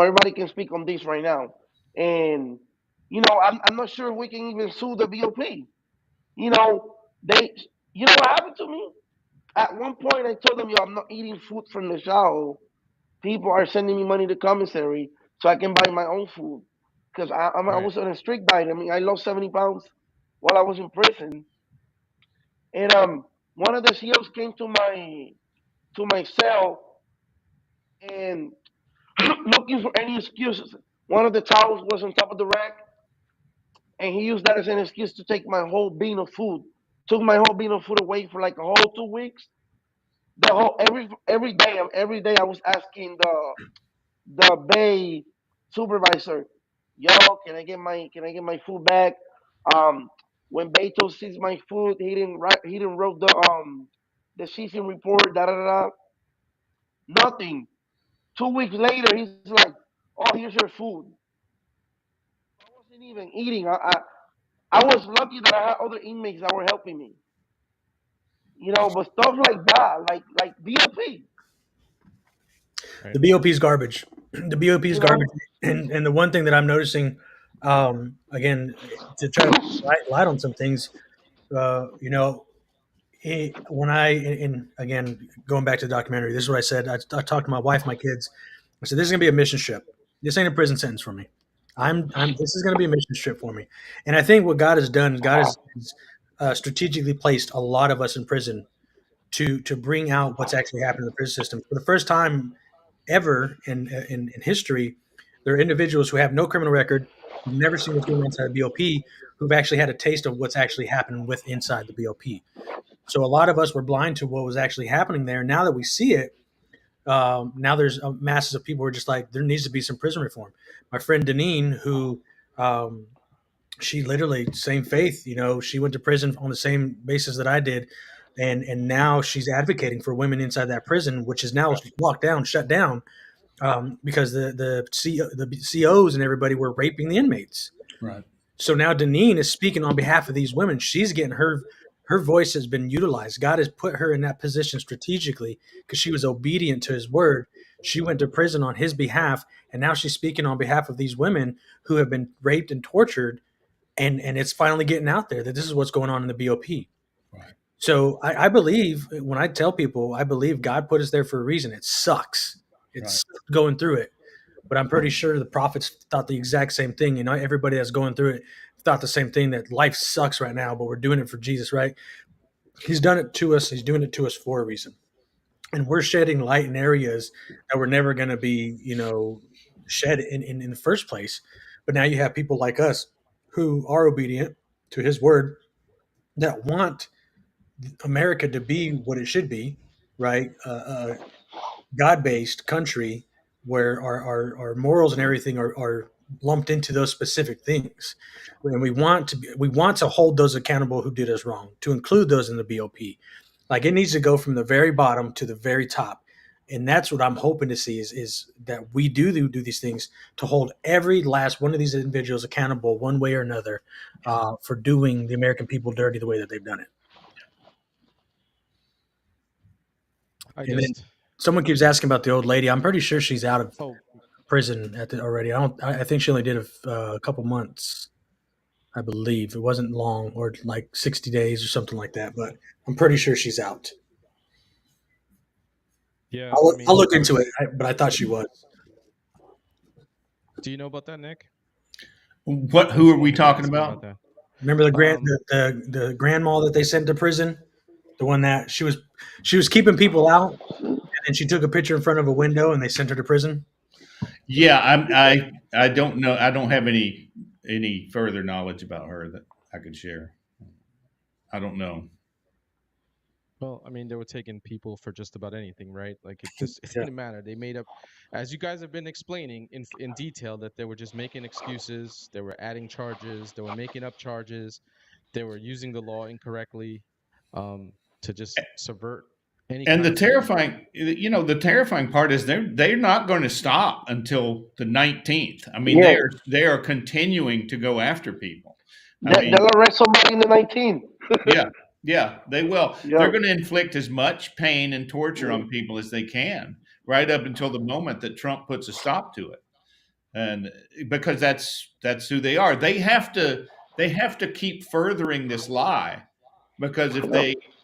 Everybody can speak on this right now, and I'm not sure if we can even sue the BOP. They, what happened to me? At one point, I told them, yo, I'm not eating food from the shower. People are sending me money to commissary so I can buy my own food because I Right. was on a strict diet. I mean, I lost 70 pounds while I was in prison, and one of the COs came to my cell and looking for any excuses. One of the towels was on top of the rack, and he used that as an excuse to take my whole bean of food. Took my whole bean of food away for like a whole 2 weeks. The whole every day I was asking the bay supervisor, yo, can I get my food back? Um, when Beto sees my food, he didn't wrote the season report, da da da. Nothing. 2 weeks later, he's like, oh, here's your food. I wasn't even eating. I was lucky that I had other inmates that were helping me. But stuff like that, like BOP, The BOP is garbage. The BOP is you garbage. know. And the one thing that I'm noticing, again, to try to light on some things, you know, when and again, going back to the documentary, this is what I said. I talked to my wife, my kids. I said, this is going to be a mission trip. This ain't a prison sentence for me. this is going to be a mission trip for me. And I think what God has done is God has strategically placed a lot of us in prison to bring out what's actually happened in the prison system. For the first time ever in history, there are individuals who have no criminal record, who've never seen what's going on inside the BOP, who've actually had a taste of what's actually happened with inside the BOP. So a lot of us were blind to what was actually happening there. Now that we see it, now there's masses of people who are just like, there needs to be some prison reform. My friend Deneen, who um, she literally same faith, she went to prison on the same basis that I did, and now she's advocating for women inside that prison, which is now locked down, shut down, because the COs and everybody were raping the inmates. Right. So now Deneen is speaking on behalf of these women. She's getting her voice has been utilized. God has put her in that position strategically because she was obedient to his word. She went to prison on his behalf, and now she's speaking on behalf of these women who have been raped and tortured. and it's finally getting out there that this is what's going on in the BOP. Right. So I believe when I tell people, I believe God put us there for a reason. It sucks. It's going through it, but I'm pretty sure the prophets thought the exact same thing. You know, everybody that's going through it thought the same thing, that life sucks right now, but we're doing it for Jesus, right? He's done it to us. He's doing it to us for a reason. And we're shedding light in areas that were never going to be, shed in the first place. But now you have people like us who are obedient to his word, that want America to be what it should be, right? God-based country where our morals and everything are lumped into those specific things, and we want to hold those accountable who did us wrong, to include those in the BOP. Like, it needs to go from the very bottom to the very top, and that's what I'm hoping to see is that we do these things to hold every last one of these individuals accountable one way or another, for doing the American people dirty the way that they've done it. And then someone keeps asking about the old lady. I'm pretty sure she's out of prison already. I think she only did a couple months. I believe it wasn't long, or like 60 days or something like that. But I'm pretty sure she's out. Yeah, I'll look into it. But I thought she was. Do you know about that, Nick? Who are we talking about? Remember the grandma that they sent to prison, the one that she was keeping people out, and then she took a picture in front of a window, and they sent her to prison. Yeah, I don't know. I don't have any further knowledge about her that I could share. I don't know. Well, I mean, they were taking people for just about anything, right? Like, it didn't matter. They made up, as you guys have been explaining in detail, that they were just making excuses. They were adding charges. They were making up charges. They were using the law incorrectly, to just subvert any. And the terrifying part is they're not going to stop until the 19th. I mean, they are continuing to go after people. They'll arrest somebody in the 19th. Yeah, they will. Yeah. They're going to inflict as much pain and torture on people as they can, right up until the moment that Trump puts a stop to it. And because that's who they are. They have to keep furthering this lie, because if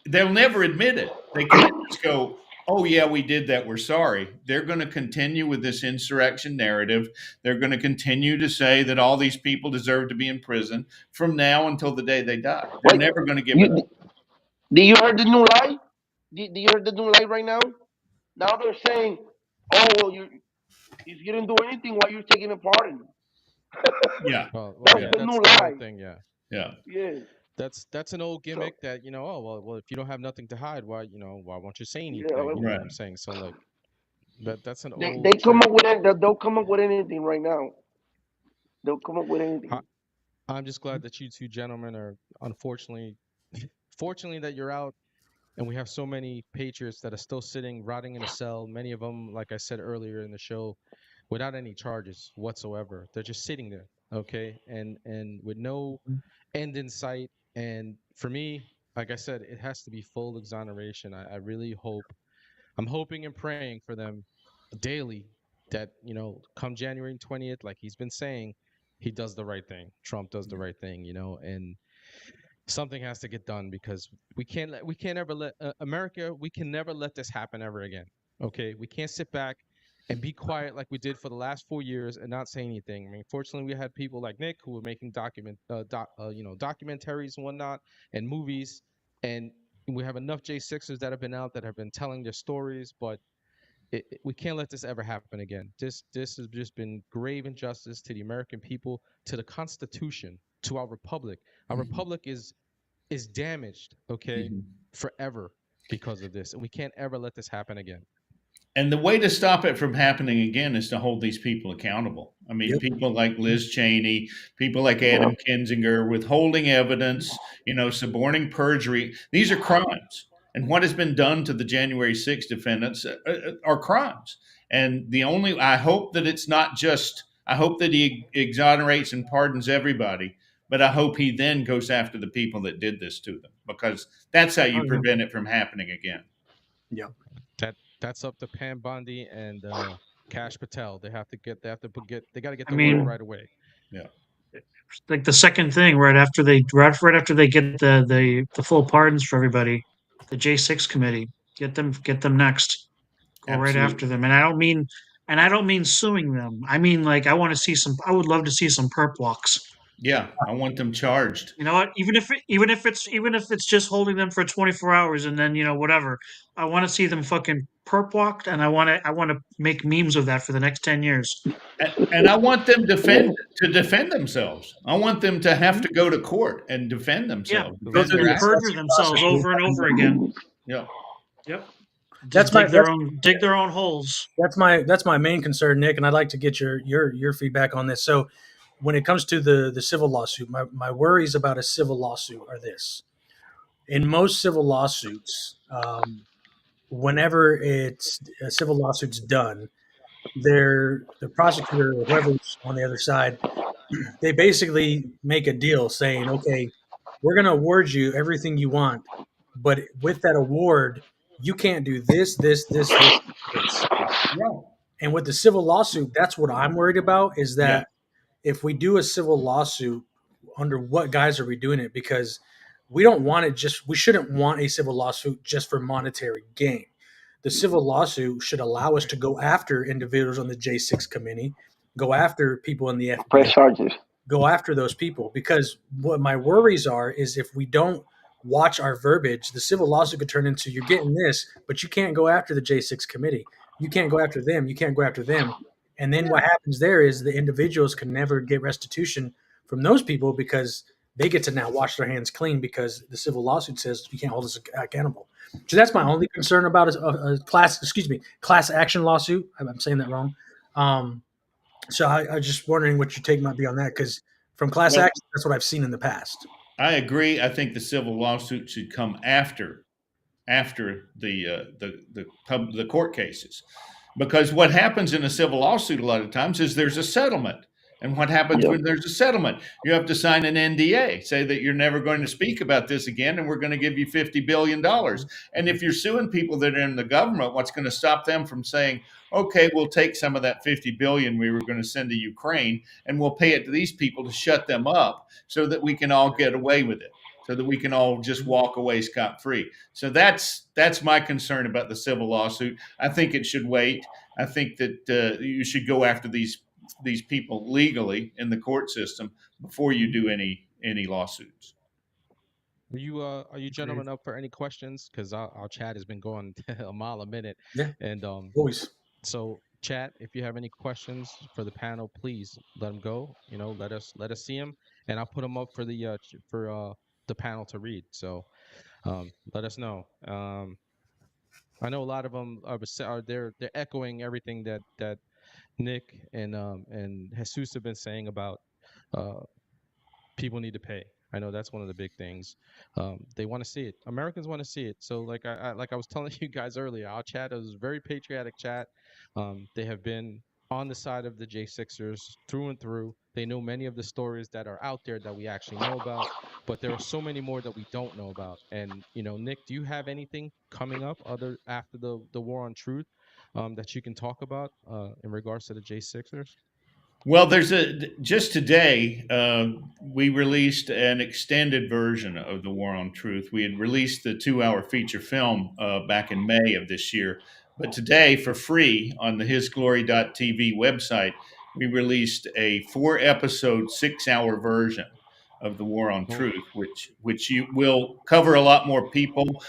they'll never admit it. They can't just go, "Oh yeah, we did that. We're sorry." They're going to continue with this insurrection narrative. They're going to continue to say that all these people deserve to be in prison from now until the day they die. They're never going to give it up. Did you heard the new lie? Did you heard the new lie right now? Now they're saying, "Oh well, if you didn't do anything, why you taking a pardon?" Yeah, that's the new lie. Thing, yeah. Yeah. That's an old gimmick that, oh well, if you don't have nothing to hide, why won't you say anything? Yeah, You know what I'm saying? So, like, that's an old. They come up with it. They'll come up with anything right now. They'll come up with anything. I'm just glad that you two gentlemen are, fortunately that you're out, and we have so many patriots that are still sitting, rotting in a cell. Many of them, like I said earlier in the show, without any charges whatsoever. They're just sitting there, okay, and with no end in sight. And for me, like I said, it has to be full exoneration. I really hope, I'm hoping and praying for them daily, that, come January 20th, like he's been saying, he does the right thing. Trump does the right thing, and something has to get done, because we can't ever let America, we can never let this happen ever again. Okay, we can't sit back and be quiet like we did for the last 4 years and not say anything. I mean, fortunately, we had people like Nick who were making documentaries and whatnot, and movies, and we have enough J6ers that have been out that have been telling their stories, but we can't let this ever happen again. This has just been grave injustice to the American people, to the Constitution, to our republic. Our republic is damaged, okay, forever because of this, and we can't ever let this happen again. And the way to stop it from happening again is to hold these people accountable. I mean, people like Liz Cheney, people like Adam Kinzinger, withholding evidence, suborning perjury. These are crimes. And what has been done to the January 6th defendants are crimes. And I hope that it's not just, I hope that he exonerates and pardons everybody, but I hope he then goes after the people that did this to them, because that's how you prevent it from happening again. Yeah. That's up to Pam Bondi and Kash Patel. They got to get the word right away. Yeah. like the second thing right after they get the full pardons for everybody, the J6 committee, get them next. Go right after Absolutely. them. And I don't mean suing them. I mean like I would love to see some perp walks. Yeah, I want them charged. You know what? Even if it's just holding them for 24 hours and then, whatever. I want to see them fucking perp walked, and I want to make memes of that for the next 10 years. And I want them to defend themselves. I want them to have to go to court and defend Yeah. themselves, Go defend through their the act. Perjure excessive themselves process. over and over again. Yeah. Yep. Just That's my dig their own holes. that's my main concern, Nick, and I'd like to get your feedback on this. So, when it comes to the civil lawsuit, my worries about a civil lawsuit are this: in most civil lawsuits, whenever it's a civil lawsuit's done, the prosecutor or whoever's on the other side, they basically make a deal saying, okay, we're going to award you everything you want, but with that award, you can't do this. Yeah. And with the civil lawsuit, that's what I'm worried about is Yeah. that if we do a civil lawsuit, under what guise are we doing it? Because we shouldn't want a civil lawsuit just for monetary gain. The civil lawsuit should allow us to go after individuals on the J6 committee, go after people in the Press FBI, charges. go after those people. Because what my worries are is if we don't watch our verbiage, the civil lawsuit could turn into you're getting this, but you can't go after the J6 committee. You can't go after them. You can't go after them. And then what happens there is the individuals can never get restitution from those people because they get to now wash their hands clean because the civil lawsuit says you can't hold us accountable. So that's my only concern about a class action lawsuit. I'm saying that wrong. So I was just wondering what your take might be on that because from class Well, action, that's what I've seen in the past. I agree. I think the civil lawsuit should come after the court cases, because what happens in a civil lawsuit a lot of times is there's a settlement. And what happens Yep. when there's a settlement? You have to sign an NDA, say that you're never going to speak about this again, and we're going to give you $50 billion. And if you're suing people that are in the government, what's going to stop them from saying, okay, we'll take some of that 50 billion we were going to send to Ukraine and we'll pay it to these people to shut them up so that we can all get away with it, so that we can all just walk away scot-free. So that's my concern about the civil lawsuit. I think it should wait. I think that you should go after these people legally in the court system before you do any lawsuits. Are you gentlemen up for any questions? Because our chat has been going a mile a minute, Yeah, and always. so chat, if you have any questions for the panel, please let them go. Let us see them, and I'll put them up for the panel to read. So let us know. I know a lot of them they're echoing everything that Nick and Jesus have been saying about uh, people need to pay. I know that's one of the big things. They want to see it. Americans want to see it. So like I was telling you guys earlier, our chat is a very patriotic chat. They have been on the side of the J6ers through and through. They know many of the stories that are out there that we actually know about, but there are so many more that we don't know about. And Nick, do you have anything coming up other after the war on truth that you can talk about in regards to the J6ers? Well, just today we released an extended version of the War on Truth. We had released the 2-hour feature film back in May of this year, but today for free on the hisglory.tv website, we released a 4-episode, 6-hour version of the War on Oh, Truth, which you will cover a lot more people.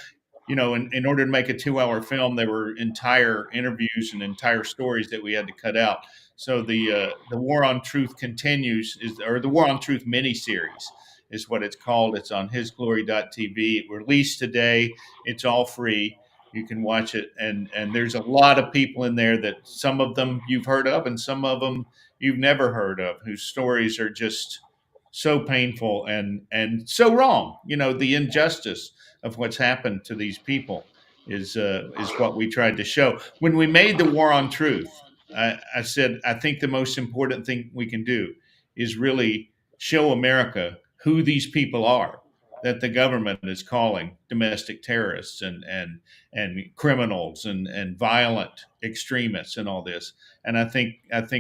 In order to make a 2-hour film, there were entire interviews and entire stories that we had to cut out. So the War on Truth continues, or the War on Truth miniseries is what it's called. It's on hisglory.tv. It released today. It's all free. You can watch it, and there's a lot of people in there that some of them you've heard of, and some of them you've never heard of, whose stories are just so painful and so wrong. The injustice of what's happened to these people is what we tried to show when we made the War on Truth. I said I think the most important thing we can do is really show America who these people are that the government is calling domestic terrorists and criminals and violent extremists and all this. And I think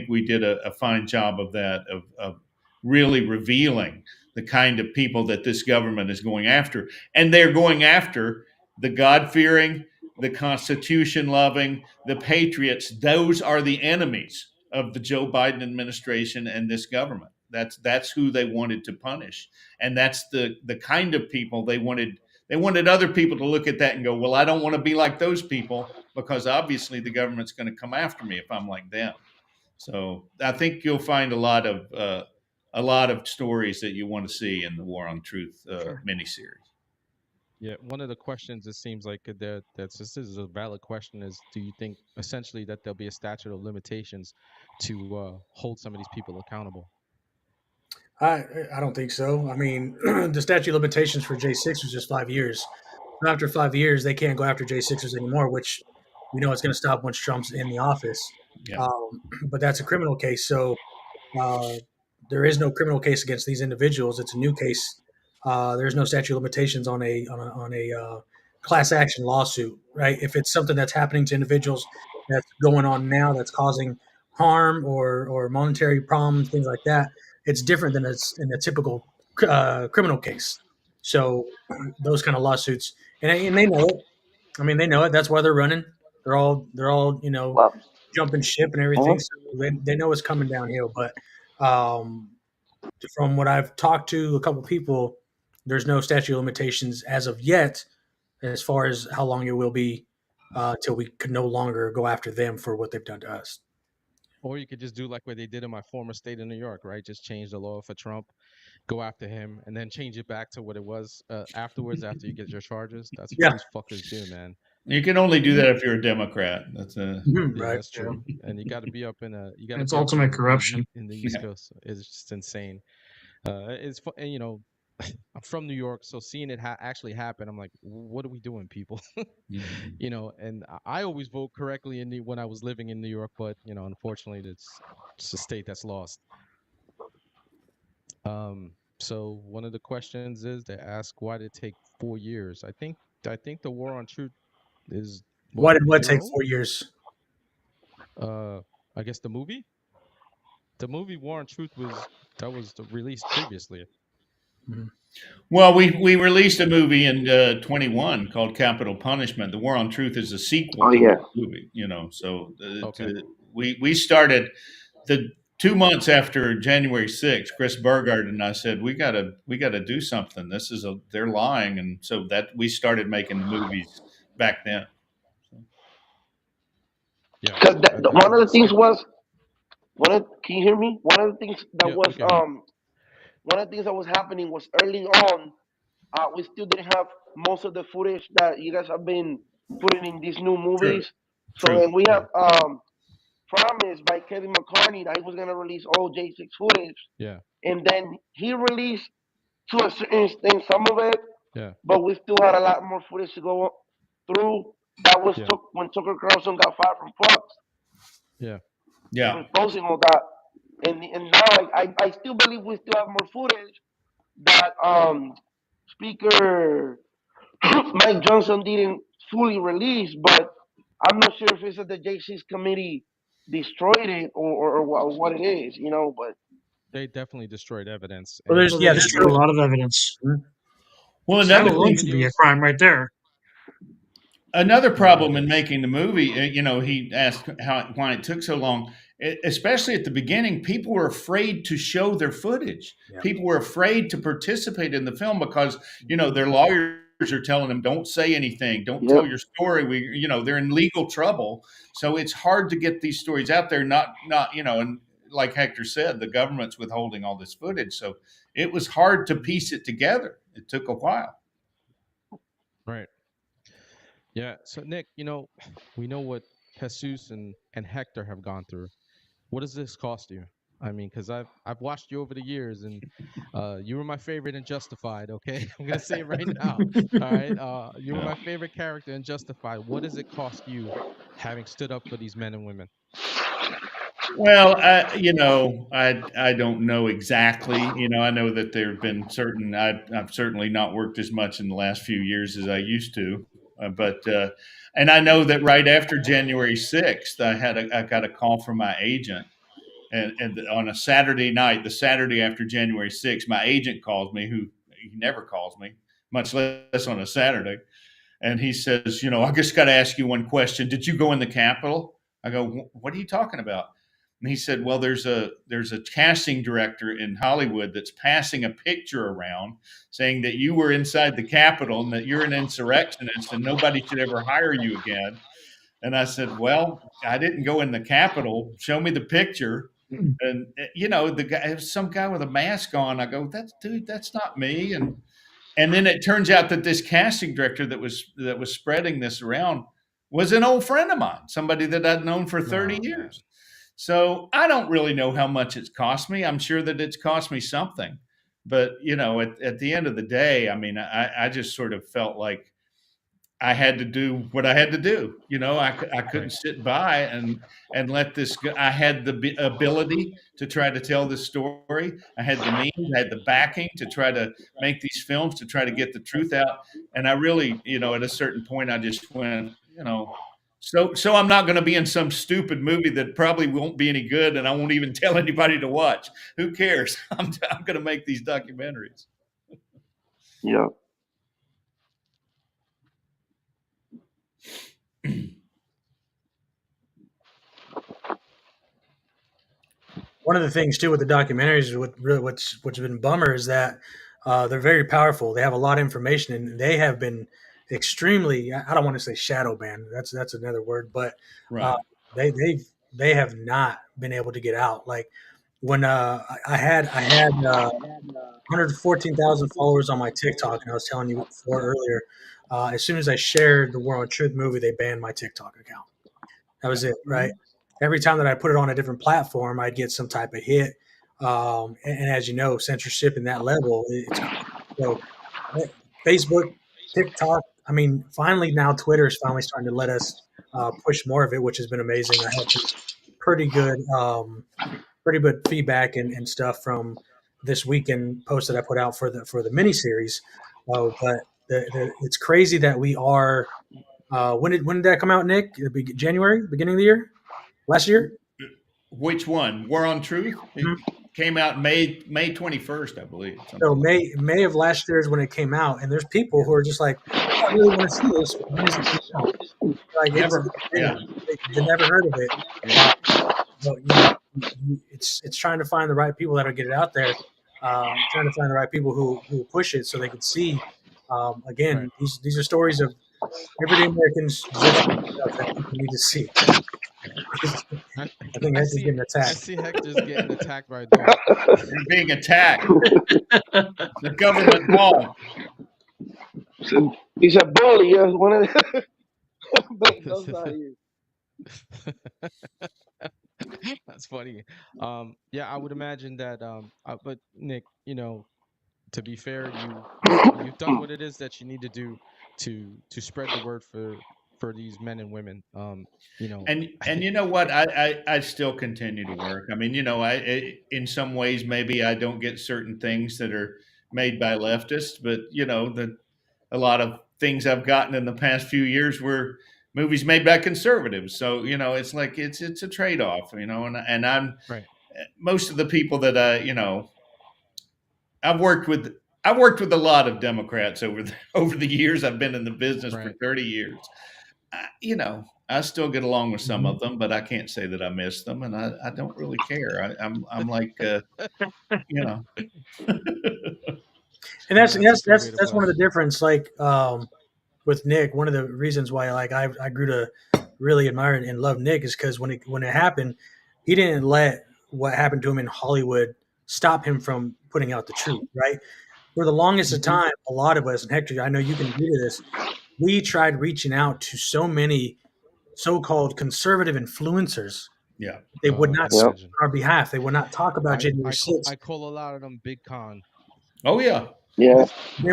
we did a fine job of that, of really revealing the kind of people that this government is going after. And they're going after the God-fearing, the Constitution-loving, the patriots. Those are the enemies of the Joe Biden administration and this government. That's who they wanted to punish. And that's the kind of people they wanted. They wanted other people to look at that and go, well, I don't want to be like those people, because obviously the government's going to come after me if I'm like them. So I think you'll find a lot of stories that you want to see in the War on Truth miniseries. Yeah, one of the questions, it seems like this is a valid question, is do you think essentially that there'll be a statute of limitations to hold some of these people accountable? I don't think so. I mean, the statute of limitations for J6 was just 5 years. After 5 years, they can't go after J6ers anymore, which we know it's going to stop once Trump's in the office. Yeah. But that's a criminal case, so there is no criminal case against these individuals. It's a new case. There's no statute of limitations on a class action lawsuit, right? If it's something that's happening to individuals that's going on now that's causing harm or monetary problems, things like that, it's different than it's in a typical criminal case. So those kind of lawsuits, and they know it. I mean, they know it. That's why they're running. They're all Well, jumping ship and everything. So they know it's coming downhill. But from what I've talked to a couple people, there's no statute of limitations as of yet, as far as how long it will be till we could no longer go after them for what they've done to us. Or you could just do like what they did in my former state of New York, right? Just change the law for Trump, go after him, and then change it back to what it was afterwards, after you get your charges. That's what these fuckers do, man. You can only do that if you're a Democrat. That's Yeah, right. that's true. And you got to be up in a. You got. It's ultimate corruption in the East Coast. It's just insane. It's and I'm from New York, so seeing it actually happen, I'm like, what are we doing, people? And I always vote correctly when I was living in New York, but unfortunately, it's a state that's lost. So one of the questions is they ask, why did it take 4 years? I think the War on Truth is. Why did what take 4 years? I guess the movie. The movie War on Truth was released previously. Mm-hmm. Well, we released a movie in 21 called Capital Punishment. The War on Truth is a sequel to the movie, So we started the 2 months after January 6th. Chris Burgard and I said we gotta do something. They're lying, and so that we started making the movies back then. Yeah. One of the things was can you hear me? One of the things that was one of the things that was happening was early on, we still didn't have most of the footage that you guys have been putting in these new movies. True. So then we have promised by Kevin McCartney that he was gonna release all J6 footage. Yeah. And then he released to a certain extent some of it. Yeah. But we still had a lot more footage to go through. That was when Tucker Carlson got fired from Fox. Yeah. Yeah. Posting all that. And now I still believe we still have more footage that Speaker Mike Johnson didn't fully release, but I'm not sure if it's that the J6 committee destroyed it or what it is, but they definitely destroyed evidence. Well, there's a lot of evidence. Well, that alone should be a crime right there. Another problem in making the movie, he asked why it took so long. Especially at the beginning, people were afraid to show their footage. Yeah. People were afraid to participate in the film because, their lawyers are telling them, don't say anything, don't tell your story. They're in legal trouble. So it's hard to get these stories out there. And like Hector said, the government's withholding all this footage. So it was hard to piece it together. It took a while. Right. Yeah. So Nick, we know what Jesus and Hector have gone through. What does this cost you? I mean, because I've watched you over the years, and you were my favorite in Justified. Okay, I'm gonna say it right now. All right, you were my favorite character in Justified. What does it cost you having stood up for these men and women? Well, I don't know exactly. I know that there have been certain. I've certainly not worked as much in the last few years as I used to, and I know that right after January 6th, I got a call from my agent, And on a Saturday night, the Saturday after January 6th, my agent calls me, who he never calls me, much less on a Saturday. And he says, I just got to ask you one question. Did you go in the Capitol? I go, what are you talking about? And he said, well, there's a casting director in Hollywood that's passing a picture around saying that you were inside the Capitol and that you're an insurrectionist and nobody should ever hire you again. And I said, well, I didn't go in the Capitol. Show me the picture. And the guy, it was some guy with a mask on. I go, that's not me. And then it turns out that this casting director that was spreading this around was an old friend of mine, somebody that I'd known for 30 years. So I don't really know how much it's cost me. I'm sure that it's cost me something. But, at the end of the day, I mean, I just sort of felt like I had to do what I had to do. I couldn't sit by and let this go. I had the ability to try to tell this story. I had the means, I had the backing to try to make these films, to try to get the truth out. And I really, at a certain point, I just went, so I'm not going to be in some stupid movie that probably won't be any good, and I won't even tell anybody to watch. Who cares? I'm going to make these documentaries. Yeah. One of the things too with the documentaries is what's been bummer is that they're very powerful. They have a lot of information, and they have been extremely. I don't want to say shadow banned. That's another word, but Right. they have not been able to get out. Like when I had 114,000 followers on my TikTok, and I was telling you before earlier. As soon as I shared the War on Truth movie, they banned my TikTok account. That was it, right? Every time that I put it on a different platform, I'd get some type of hit. And as you know, censorship in that level, it's so Facebook, TikTok. I mean, finally now Twitter is finally starting to let us push more of it, which has been amazing. I had some pretty good feedback and stuff from this weekend post that I put out for the miniseries. But it's crazy that we are. When did that come out, Nick? January, beginning of the year, last year. Which one? War on Truth? It came out May 21st, I believe. So May of last year is when it came out, and there's people who are just like, I really want to see this. When is it coming out? Like they never heard of it. But it's trying to find the right people that'll get it out there. Trying to find the right people who push it so they can see. Again, these are stories of everyday Americans that people need to see. I think Hector's getting attacked. I see Hector's getting attacked right now. You're being attacked. The government wall. He's a bully. Yeah, one of the. But those are you. That's funny. Yeah, I would imagine that. But Nick, to be fair, you've done what it is that you need to do to spread the word for these men and women. And you know what? I still continue to work. I mean, in some ways maybe I don't get certain things that are made by leftists, but a lot of things I've gotten in the past few years were movies made by conservatives. So it's like it's a trade off. And I'm right. Most of the people that I've worked with a lot of Democrats over the years. I've been in the business for 30 years. I still get along with some of them, but I can't say that I miss them, and I don't really care. I'm like, And that's one of the difference. Like with Nick, one of the reasons why I grew to really admire and love Nick is because when it happened, he didn't let what happened to him in Hollywood stop him from putting out the truth. Right. For the longest of time, a lot of us, and Hector, I know you can agree to this, we tried reaching out to so many so-called conservative influencers. Yeah. They would not speak on our behalf. They would not talk about January 6th. I call a lot of them big con. Oh yeah. Yeah. They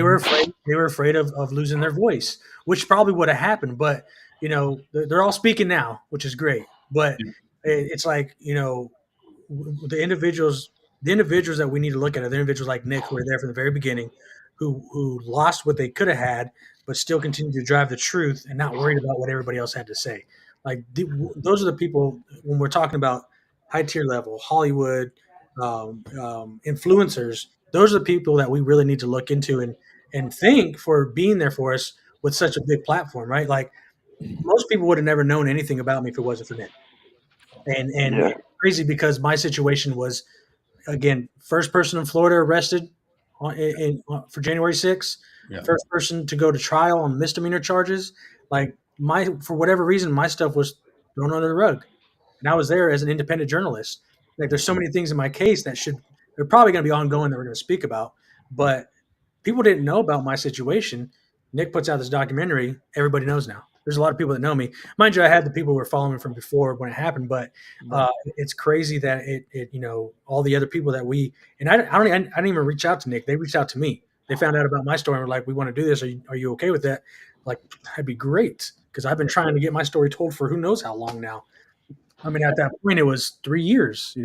were afraid of losing their voice, which probably would have happened. But they're all speaking now, which is great. But it's like the individuals that we need to look at are the individuals like Nick, who were there from the very beginning, who lost what they could have had, but still continue to drive the truth and not worried about what everybody else had to say. Like those are the people when we're talking about high tier level, Hollywood, influencers. Those are the people that we really need to look into and thank for being there for us with such a big platform, right? Like most people would have never known anything about me if it wasn't for Nick. And Yeah. it's crazy because my situation was again first person in Florida arrested for January 6th, Yeah. first person to go to trial on misdemeanor charges. Like my for whatever reason, my stuff was thrown under the rug, and I was there as an independent journalist. Like there's so many things in my case that should they're probably going to be ongoing that we're going to speak about, but people didn't know about my situation. Nick puts out this documentary. Everybody knows now. There's a lot of people that know me. Mind you, I had the people who were following me from before when it happened, but it's crazy that all the other people that I didn't even reach out to Nick. They reached out to me. They found out about my story and were like, "We want to do this. Are you okay with that?" Like, that'd be great because I've been trying to get my story told for who knows how long now. I mean, at that point, it was 3 years.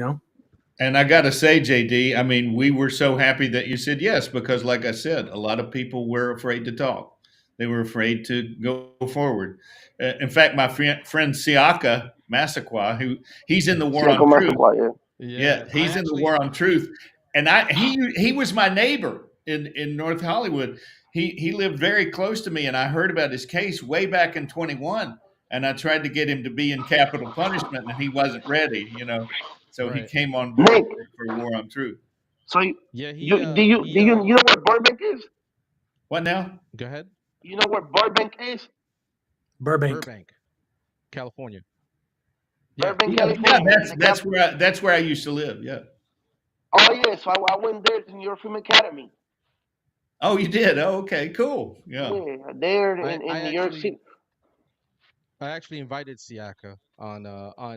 And I got to say, JD, I mean, we were so happy that you said yes because, like I said, a lot of people were afraid to talk. They were afraid to go forward. In fact, my friend Siaka Massaquoi, who he's in the War Siako on Truth. Massaquoi, yeah. Yeah, Yeah, I he's in the actually, War on Truth, and he was my neighbor in North Hollywood. He lived very close to me, and I heard about his case way back in 21, and I tried to get him to be in capital punishment, and he wasn't ready, So he right. came on board Nick, for War on Truth. so you, Yeah, you do you do you you know where Burbank is? What now? go ahead. You know where Burbank is? Burbank. Burbank, California. Yeah, Burbank, Yeah, yeah, California. that's where I used to live. Yeah. Oh yeah, so I went there to your film academy. Oh, you did? Oh, okay, cool. Yeah, Yeah, there I in I New York actually City. I actually invited Siaka on,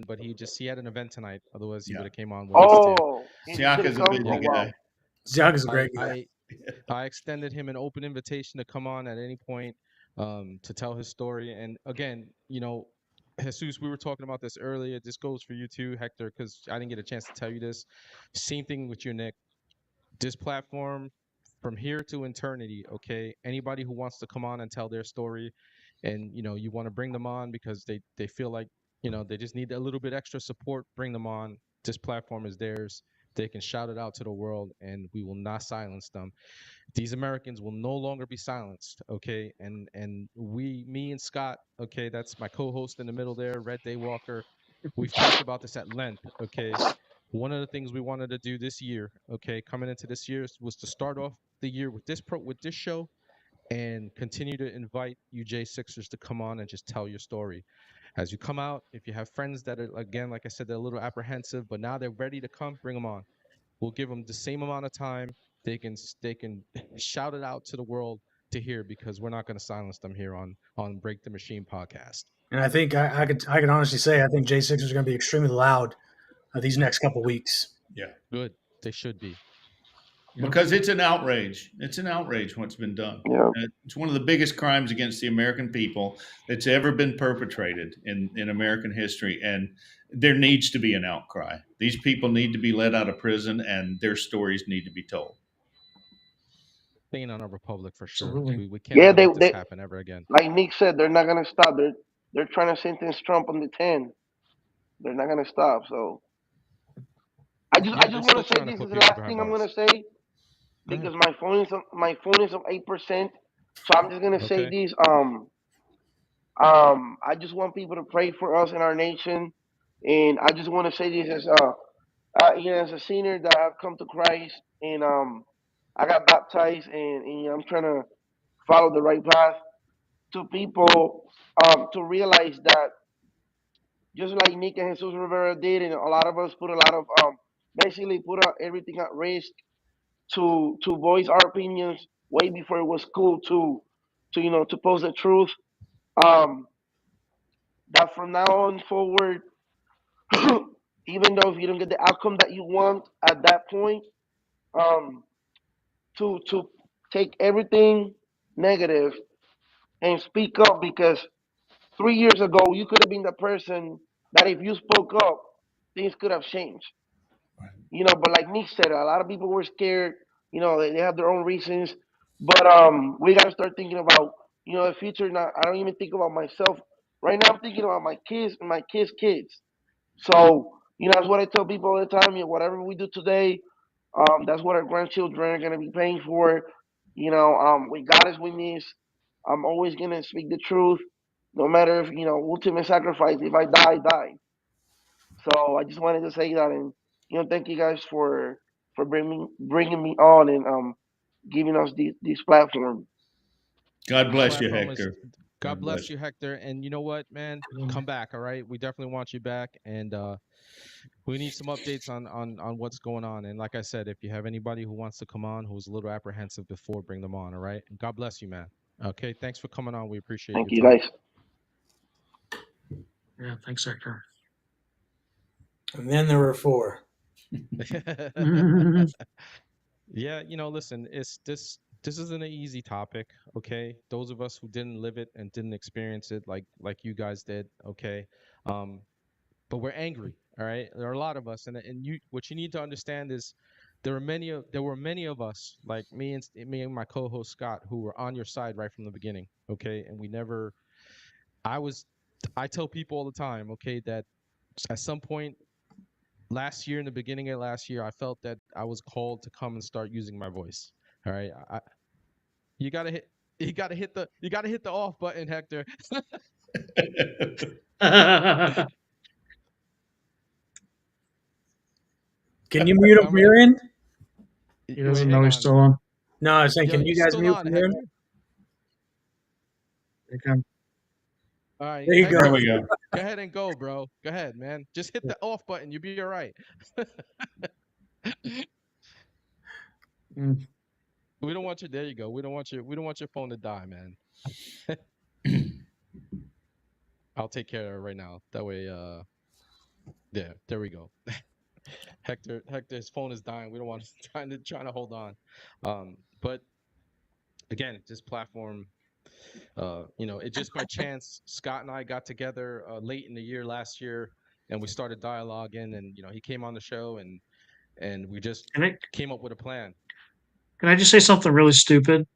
but he had an event tonight. Otherwise, he would yeah. have came on with us too. Oh, he couldn't Siaka's a come. Oh Yeah, busy wow. guy. Ziag is a I great guy. I I extended him an open invitation to come on at any point to tell his story. And again, Jesus, we were talking about this earlier. This goes for you too, Hector, because I didn't get a chance to tell you this. Same thing with you, Nick. This platform from here to eternity, okay? Anybody who wants to come on and tell their story and you want to bring them on because they feel like, they just need a little bit extra support, bring them on. This platform is theirs. They can shout it out to the world and we will not silence them. These Americans will no longer be silenced, okay? And me and Scott, okay, that's my co-host in the middle there, Reddaywalker. We've talked about this at length, okay? One of the things we wanted to do this year, okay, coming into this year was to start off the year with this show and continue to invite you J Sixers to come on and just tell your story. As you come out, if you have friends that are again, like I said, they're a little apprehensive, but now they're ready to come, bring them on. We'll give them the same amount of time. They can shout it out to the world to hear because we're not going to silence them here on Break the Machine podcast. And I think I can honestly say I think J6 is going to be extremely loud these next couple weeks. Yeah. Good. They should be. Because it's an outrage. It's an outrage what's been done. Yeah. It's one of the biggest crimes against the American people that's ever been perpetrated in American history. And there needs to be an outcry. These people need to be let out of prison and their stories need to be told. Staying on a republic for sure. Absolutely. We Yeah, cannot let this happen ever again. like Nick said, they're not gonna stop. They're trying to sentence Trump on the 10. They're not gonna stop. So I Yeah, they're just still want to say trying to this is put the people last behind thing I'm gonna bars. say Go ahead. because my phone is on 8%. So I'm just gonna say Okay. this. I just want people to pray for us in our nation, and I just want to say this as as a senior that I've come to Christ, and I got baptized, and I'm trying to follow the right path to people to realize that just like Nick and Jesus Rivera did, and a lot of us put a lot of basically put out everything at risk to voice our opinions way before it was cool to to post the truth. Um, that from now on forward, even though if you don't get the outcome that you want at that point, um, to take everything negative and speak up because 3 years ago you could have been the person that if you spoke up, things could have changed. But like Nick said, a lot of people were scared. They have their own reasons, but we got to start thinking about the future. Not I don't even think about myself right now. I'm thinking about my kids and my kids' kids. So that's what I tell people all the time. Whatever we do today, that's what our grandchildren are gonna be paying for. We got as we miss. I'm always gonna speak the truth, no matter if ultimate sacrifice. If I die, I die. So I just wanted to say that, and thank you guys for bringing me on and giving us this platform. God The bless you, platform is Hector. God God bless bless you, Hector. And you know what, man? Come back, all right? We definitely want you back, and we need some updates on what's going on. And like I said, if you have anybody who wants to come on who's a little apprehensive before, bring them on, all right? And God bless you, man. Okay, thanks for coming on. We appreciate Thank your you time. guys. Yeah, thanks, Hector. And then there were 4. Yeah, listen, it's this isn't an easy topic, okay? Those of us who didn't live it and didn't experience it like you guys did, okay? Um, but we're angry, all right? There are a lot of us, and what you need to understand is there were many of us, like me and my co-host Scott, who were on your side right from the beginning, okay? And we never I was I tell people all the time, okay, that at some point last year, in the beginning of last year, I felt that I was called to come and start using my voice. All right. You gotta hit you gotta hit the off button, Hector. Can you mute up I'm from gonna your end? He wait, doesn't know hang he's on. still on. No, I was saying, Yo, can you you guys still mute on, from your end? Hector? Here come- All right, There you Hector, go. There we go. go ahead and go, bro. Go ahead, man. Just hit the off button. You'll be all right. Mm. We don't want you. There you go. We don't want your phone to die, man. I'll take care of it right now. That way, yeah, there we go. Hector's phone is dying. We don't want trying to hold on. But again, this platform, it just by chance, Scott and I got together late in the year last year, and we started dialoguing, and he came on the show, and we just Can I came up with a plan. can I just say something really stupid?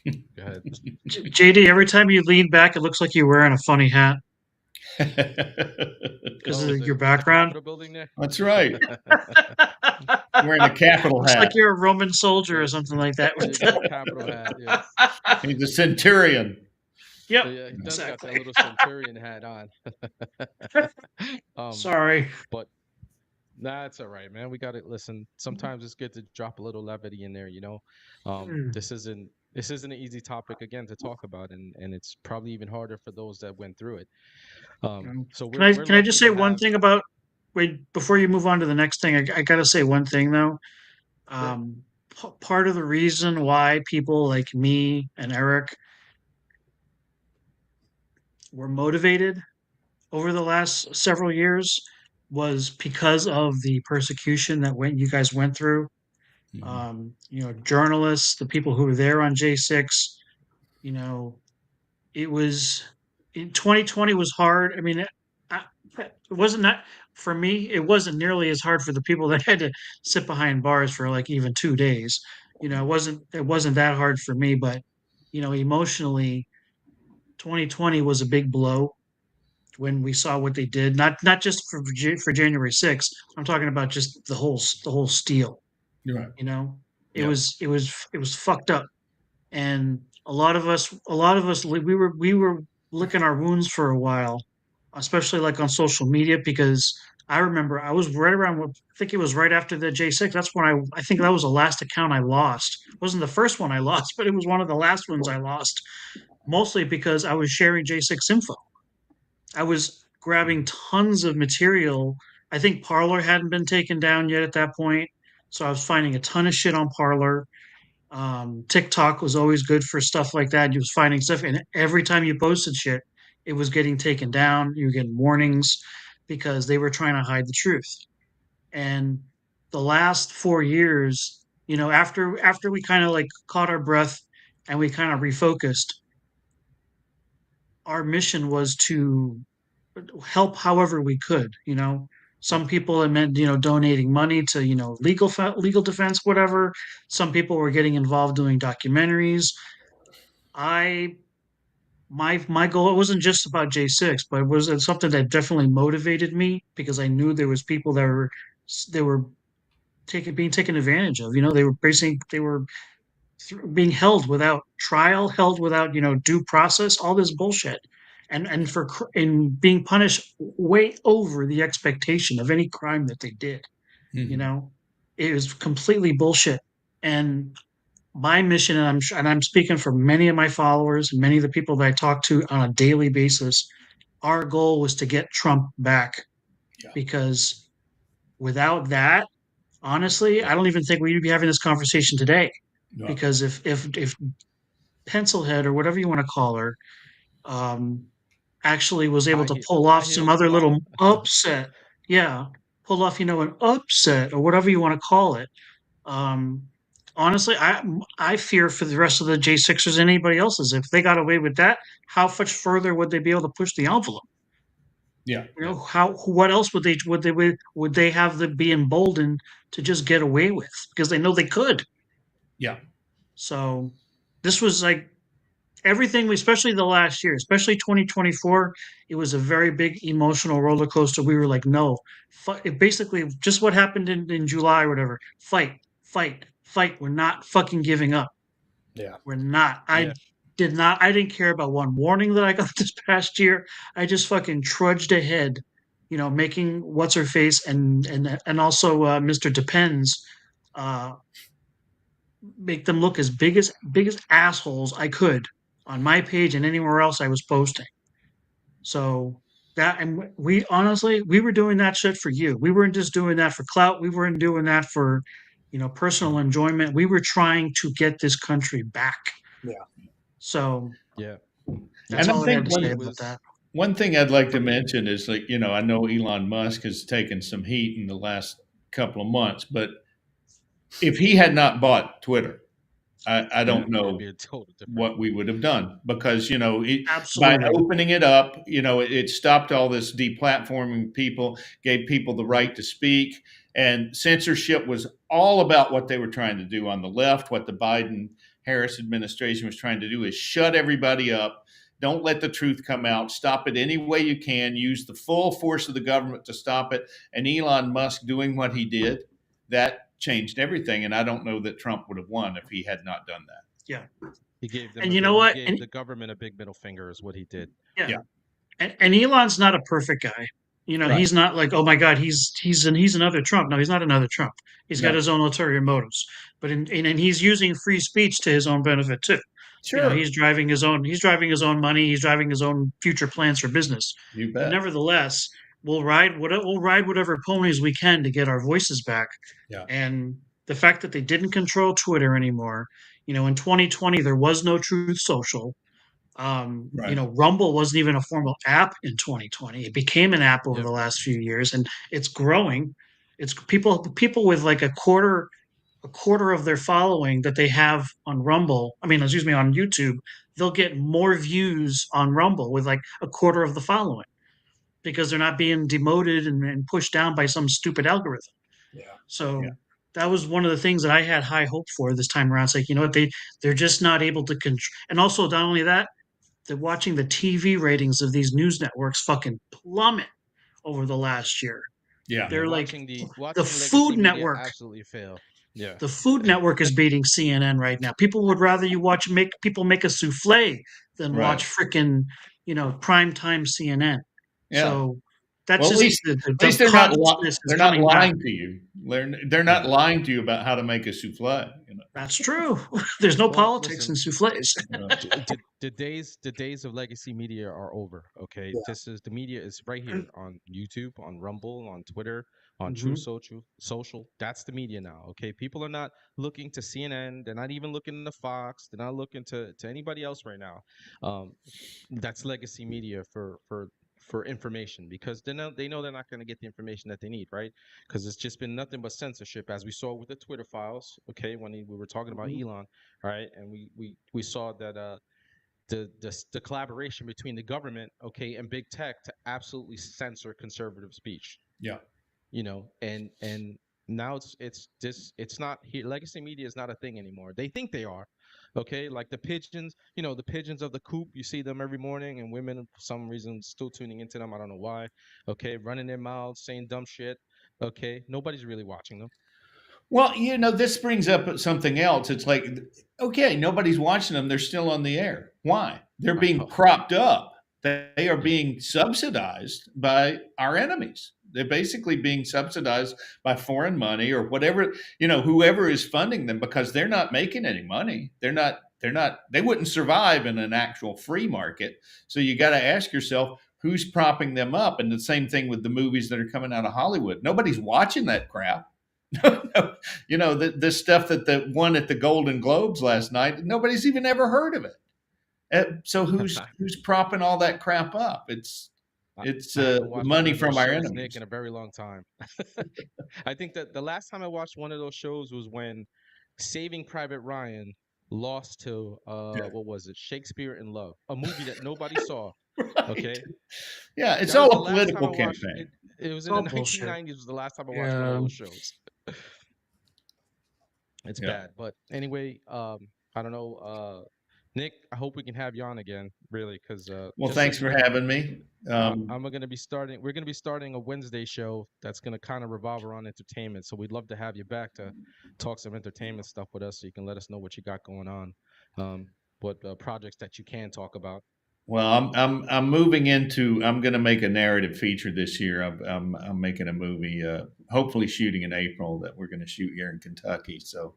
Go ahead. JD, every time you lean back, it looks like you're wearing a funny hat because Oh, of your is the background. Capitol building there? That's right. Wearing a capital Looks like hat. you're a Roman soldier or Yeah, something like that. he's got a Capitol hat. Yeah, He's a centurion. Yep, yeah, he does got that exactly. little centurion hat on. um, Sorry. but nah, it's all right, man. We got to listen. Sometimes it's good to drop a little levity in there. Mm. This isn't an easy topic again to talk about, and it's probably even harder for those that went through it. So Can we're I we're can I just lucky say to one have. thing about wait before you move on to the next thing? I gotta say one thing though. Sure. Part of the reason why people like me and Eric were motivated over the last several years was because of the persecution that you guys went through. Mhm. Journalists, the people who were there on J6, you know, it was in 2020 was hard. I mean, it wasn't that for me. It wasn't nearly as hard for the people that had to sit behind bars for like even 2 days. It wasn't that hard for me, but emotionally, 2020 was a big blow when we saw what they did. Not just for January 6th. I'm talking about just the whole steal. You're right. You know, it Yep. was it was it was fucked up, and a lot of us, we were licking our wounds for a while, especially like on social media because I remember I was right around. I think it was right after the J6. That's when I think that was the last account I lost. It wasn't the first one I lost, but it was one of the last ones I lost. Mostly because I was sharing J6 info. I was grabbing tons of material. I think Parlor hadn't been taken down yet at that point, so I was finding a ton of shit on Parlor. TikTok was always good for stuff like that. You was finding stuff, and every time you posted shit, it was getting taken down. You were getting warnings because they were trying to hide the truth. And the last 4 years, after we kind of like caught our breath and we kind of refocused, our mission was to help however we could. Some people it meant donating money to legal defense, whatever. Some people were getting involved doing documentaries. I my goal, it wasn't just about J6, but it was something that definitely motivated me because I knew there was people that were being taken advantage of. They were being held without trial, held without due process, all this bullshit, and being punished way over the expectation of any crime that they did. You Mhm. know, it was completely bullshit. And my mission, and I'm speaking for many of my followers and many of the people that I talk to on a daily basis, our goal was to get Trump back Yeah. because without that, honestly, I don't even think we'd be having this conversation today. No. Because if Pencilhead or whatever you want to call her, um, actually was able to pull High off some heels other Kamala. little upset, yeah, pull off an upset or whatever you want to call it. Um, honestly, I fear for the rest of the J6ers and anybody else's. If they got away with that, how much further would they be able to push the envelope? Yeah. What else would they have to be emboldened to just get away with because they know they could. Yeah. So this was like everything, especially the last year, especially 2024, it was a very big emotional roller coaster. We were like, no, basically just what happened in July or whatever. Fight, fight, fight. We're not fucking giving up. Yeah. We're not. Yeah. I didn't care about one warning that I got this past year. I just fucking trudged ahead, making what's her face and also Mr. Depends uh make them look as biggest assholes I could on my page and anywhere else I was posting. So that and we honestly we were doing that shit for you. We weren't just doing that for clout. We weren't doing that for personal enjoyment. We were trying to get this country back. Yeah. So Yeah. that's And I all I Listen, had think to say it about was that. one thing I'd like to for me. mention is, like, I know Elon Musk has taken some heat in the last couple of months, but if he had not bought Twitter, I Yeah, don't it'd be know a total different. what we would have done, because by Absolutely. opening it up, it stopped all this deplatforming people, gave people the right to speak, and censorship was all about what they were trying to do on the left. What the Biden Harris administration was trying to do is shut everybody up. Don't let the truth come out. Stop it any way you can. Use the full force of the government to stop it. And Elon Musk doing what he did, that changed everything. And I don't know that Trump would have won if he had not done that. Yeah. He gave them And a you know big. He what? gave And the government a big middle finger, is what he did. yeah. Yeah. And Elon's not a perfect guy. Right. He's not like, oh my God, he's another Trump. No, he's not another Trump. He's got No. his own ulterior motives. But and he's using free speech to his own benefit too. Sure. He's driving his own money, he's driving his own future plans for business. You But bet. nevertheless, we'll ride whatever ponies we can to get our voices back. Yeah. And the fact that they didn't control Twitter anymore, in 2020 there was no Truth Social. Right. Rumble wasn't even a formal app in 2020. It became an app over Yep. the last few years, and it's growing. It's people with like a quarter of their following that they have on Rumble. I mean, excuse me, on YouTube. They'll get more views on Rumble with like a quarter of the following because they're not being demoted and pushed down by some stupid algorithm. Yeah. Yeah. So that was one of the things that I had high hope for this time around. It's like, you know what, they're just not able to control. And also, not only that, they're watching the TV ratings of these news networks fucking plummet over the last year. Yeah. Yeah, They're like the watching legacy Food media Network. absolutely fail. Yeah. The Food Network is beating CNN right now. People would rather you make people make a souffle than Right. watch freaking primetime CNN. Yeah. So that's Well, at just least the at least consciousness is they're not coming back. lying to you. They're not Yeah. lying to you about how to make a souffle. That's true. There's no Well, politics in listen, souffles. the days of legacy media are over. Okay, Yeah. the media is right here on YouTube, on Rumble, on Twitter, on True Mhm. Social. That's the media now. Okay, people are not looking to CNN. They're not even looking to Fox. They're not looking to anybody else right now. Um, that's legacy media for information, because they know they're not going to get the information that they need, right? Because it's just been nothing but censorship, as we saw with the Twitter files. Okay, when we were talking about Mhm. Elon, right, and we saw that the collaboration between the government, okay, and big tech to absolutely censor conservative speech. Yeah. And Now it's not here. Legacy media is not a thing anymore. They think they are. Okay, like the pigeons, the pigeons of the coop, you see them every morning, and women for some reason still tuning into them. I don't know why. Okay, running their mouths, saying dumb shit. Okay, nobody's really watching them. Well, this brings up something else. It's like, okay, nobody's watching them. They're still on the air. Why? They're being propped up. They are being subsidized by our enemies. They're basically being subsidized by foreign money or whatever, whoever is funding them, because they're not making any money. They wouldn't survive in an actual free market. So you got to ask yourself, who's propping them up? And the same thing with the movies that are coming out of Hollywood. Nobody's watching that crap. The stuff that won at the Golden Globes last night, nobody's even ever heard of it. So who's propping all that crap up? It's money from our enemies. Nick, in a very long time. I think that the last time I watched one of those shows was when Saving Private Ryan lost to what was it? Shakespeare in Love, a movie that nobody saw. Right. Okay. Yeah, it's all a political campaign. It was in the 1990s. Was the last time I watched one of those shows. It's bad, but anyway, I don't know, Nick. I hope we can have you on again, really, because well, thanks for having me. We're going to be starting a Wednesday show that's going to kind of revolve around entertainment. So we'd love to have you back to talk some entertainment stuff with us, so you can let us know what you got going on, what projects that you can talk about. Well, I'm moving into. I'm going to make a narrative feature this year. I'm making a movie, hopefully shooting in April, that we're going to shoot here in Kentucky. So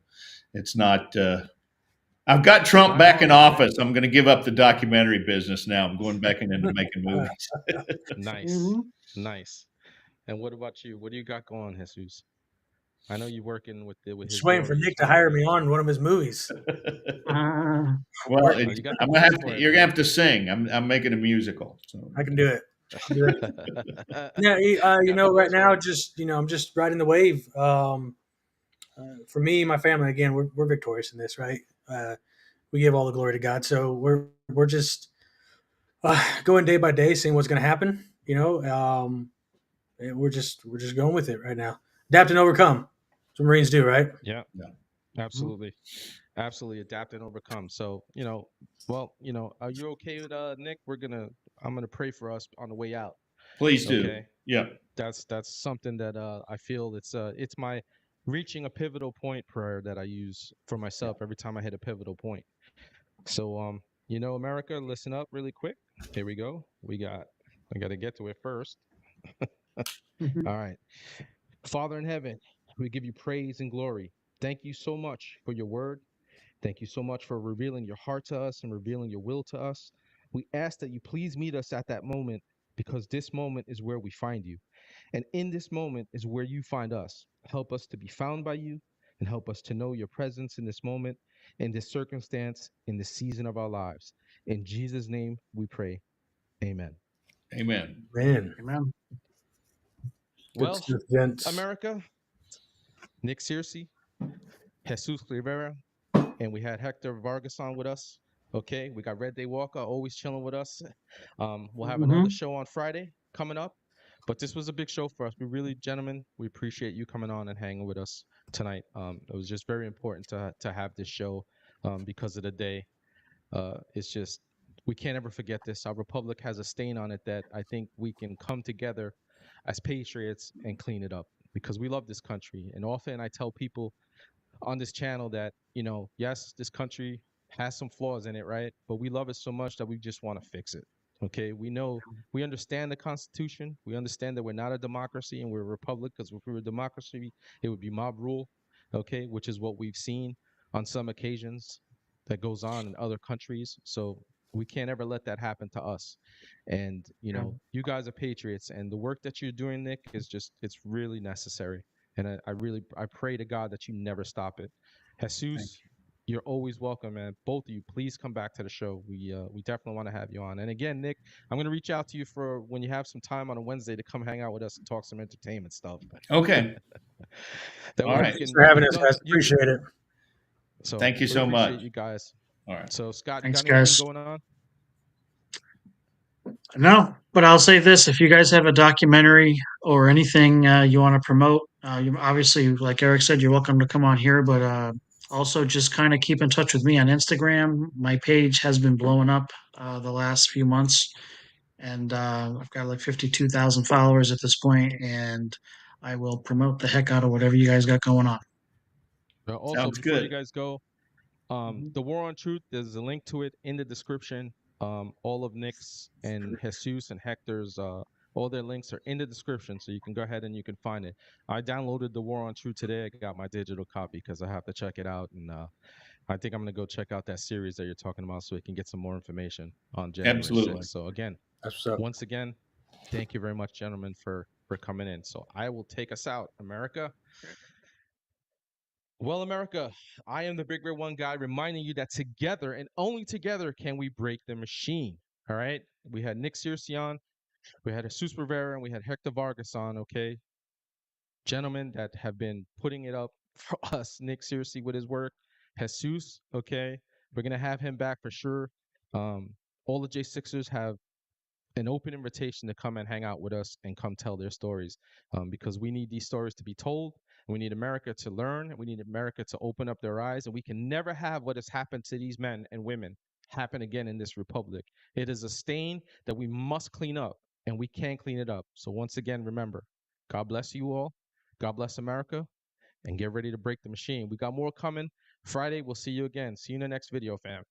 it's not. I've got Trump back in office. I'm going to give up the documentary business now. I'm going back into making movies. Nice. And what about you? What do you got going, Jesus? I know you're working with just waiting for Nick to hire me on one of his movies. Well, you're gonna have to sing. I'm making a musical. So. I can do it. Yeah, right now, I'm just riding the wave. For me, my family, again, we're victorious in this, right? We give all the glory to God. So we're just going day by day, seeing what's going to happen. And we're just going with it right now. Adapt and overcome. That's what Marines do, right? Yeah. Absolutely. Absolutely adapt and overcome. So, are you okay with Nick? I'm gonna pray for us on the way out. Please do. Okay? Yeah. That's something that I feel it's my reaching a pivotal point prayer that I use for myself every time I hit a pivotal point. So America, listen up really quick. Here we go. I gotta get to it first. All right. Father in heaven, we give you praise and glory. Thank you so much for your word. Thank you so much for revealing your heart to us and revealing your will to us. We ask that you please meet us at that moment, because this moment is where we find you. And in this moment is where you find us. Help us to be found by you, and help us to know your presence in this moment, in this circumstance, in this season of our lives. In Jesus' name we pray. Amen. Amen. Amen. Well, America, Nick Searcy, Jesus Rivera, and we had Hector Vargas on with us. Okay, we got Reddaywalker always chilling with us. We'll have another show on Friday coming up, but this was a big show for us. Gentlemen, we appreciate you coming on and hanging with us tonight. It was just very important to have this show because of the day. It's just, we can't ever forget this. Our republic has a stain on it that I think we can come together as patriots and clean it up, because we love this country. And often I tell people on this channel that, yes, this country has some flaws in it, right? But we love it so much that we just want to fix it. Okay, we understand the Constitution. We understand that we're not a democracy and we're a republic, because if we were a democracy, it would be mob rule, okay, which is what we've seen on some occasions that goes on in other countries. So we can't ever let that happen to us. And, you guys are patriots, and the work that you're doing, Nick, it's really necessary. And I pray to God that you never stop it. Jesus, you're always welcome, man. Both of you, please come back to the show. We definitely want to have you on. And again, Nick, I'm going to reach out to you for when you have some time on a Wednesday to come hang out with us and talk some entertainment stuff. Okay. All right. Thanks for having us, guys. Appreciate it. So thank you so much. Appreciate you guys. All right. So Scott, thanks, you got anything guys. going on? No, but I'll say this: if you guys have a documentary or anything you want to promote, You obviously, like Eric said, you're welcome to come on here, but also just kind of keep in touch with me on Instagram. My page has been blowing up the last few months, and I've got like 52,000 followers at this point, and I will promote the heck out of whatever you guys got going on. Also, Sounds before you good. guys go, Mhm. the War on Truth, there's a link to it in the description. All of Nick's and Jesus and Hector's, all their links are in the description, so you can go ahead and you can find it. I downloaded the War on Truth today. I got my digital copy because I have to check it out, and I think I'm gonna go check out that series that you're talking about so we can get some more information on January Absolutely. 6th. So again, That's what's up. once again, thank you very much, gentlemen, for coming in. So I will take us out, America. Well, America, I am the Big Red One guy reminding you that together and only together can we break the machine. All right. We had Nick Searcy on, we had Jesus Rivera, and we had Hector Vargas on. Okay. Gentlemen that have been putting it up for us, Nick Searcy with his work, Jesus. Okay. We're going to have him back for sure. All the J6ers have an open invitation to come and hang out with us and come tell their stories, because we need these stories to be told. We need America to learn. We need America to open up their eyes. And we can never have what has happened to these men and women happen again in this republic. It is a stain that we must clean up, and we can clean it up. So once again, remember, God bless you all. God bless America, and get ready to break the machine. We got more coming. Friday, we'll see you again. See you in the next video, fam.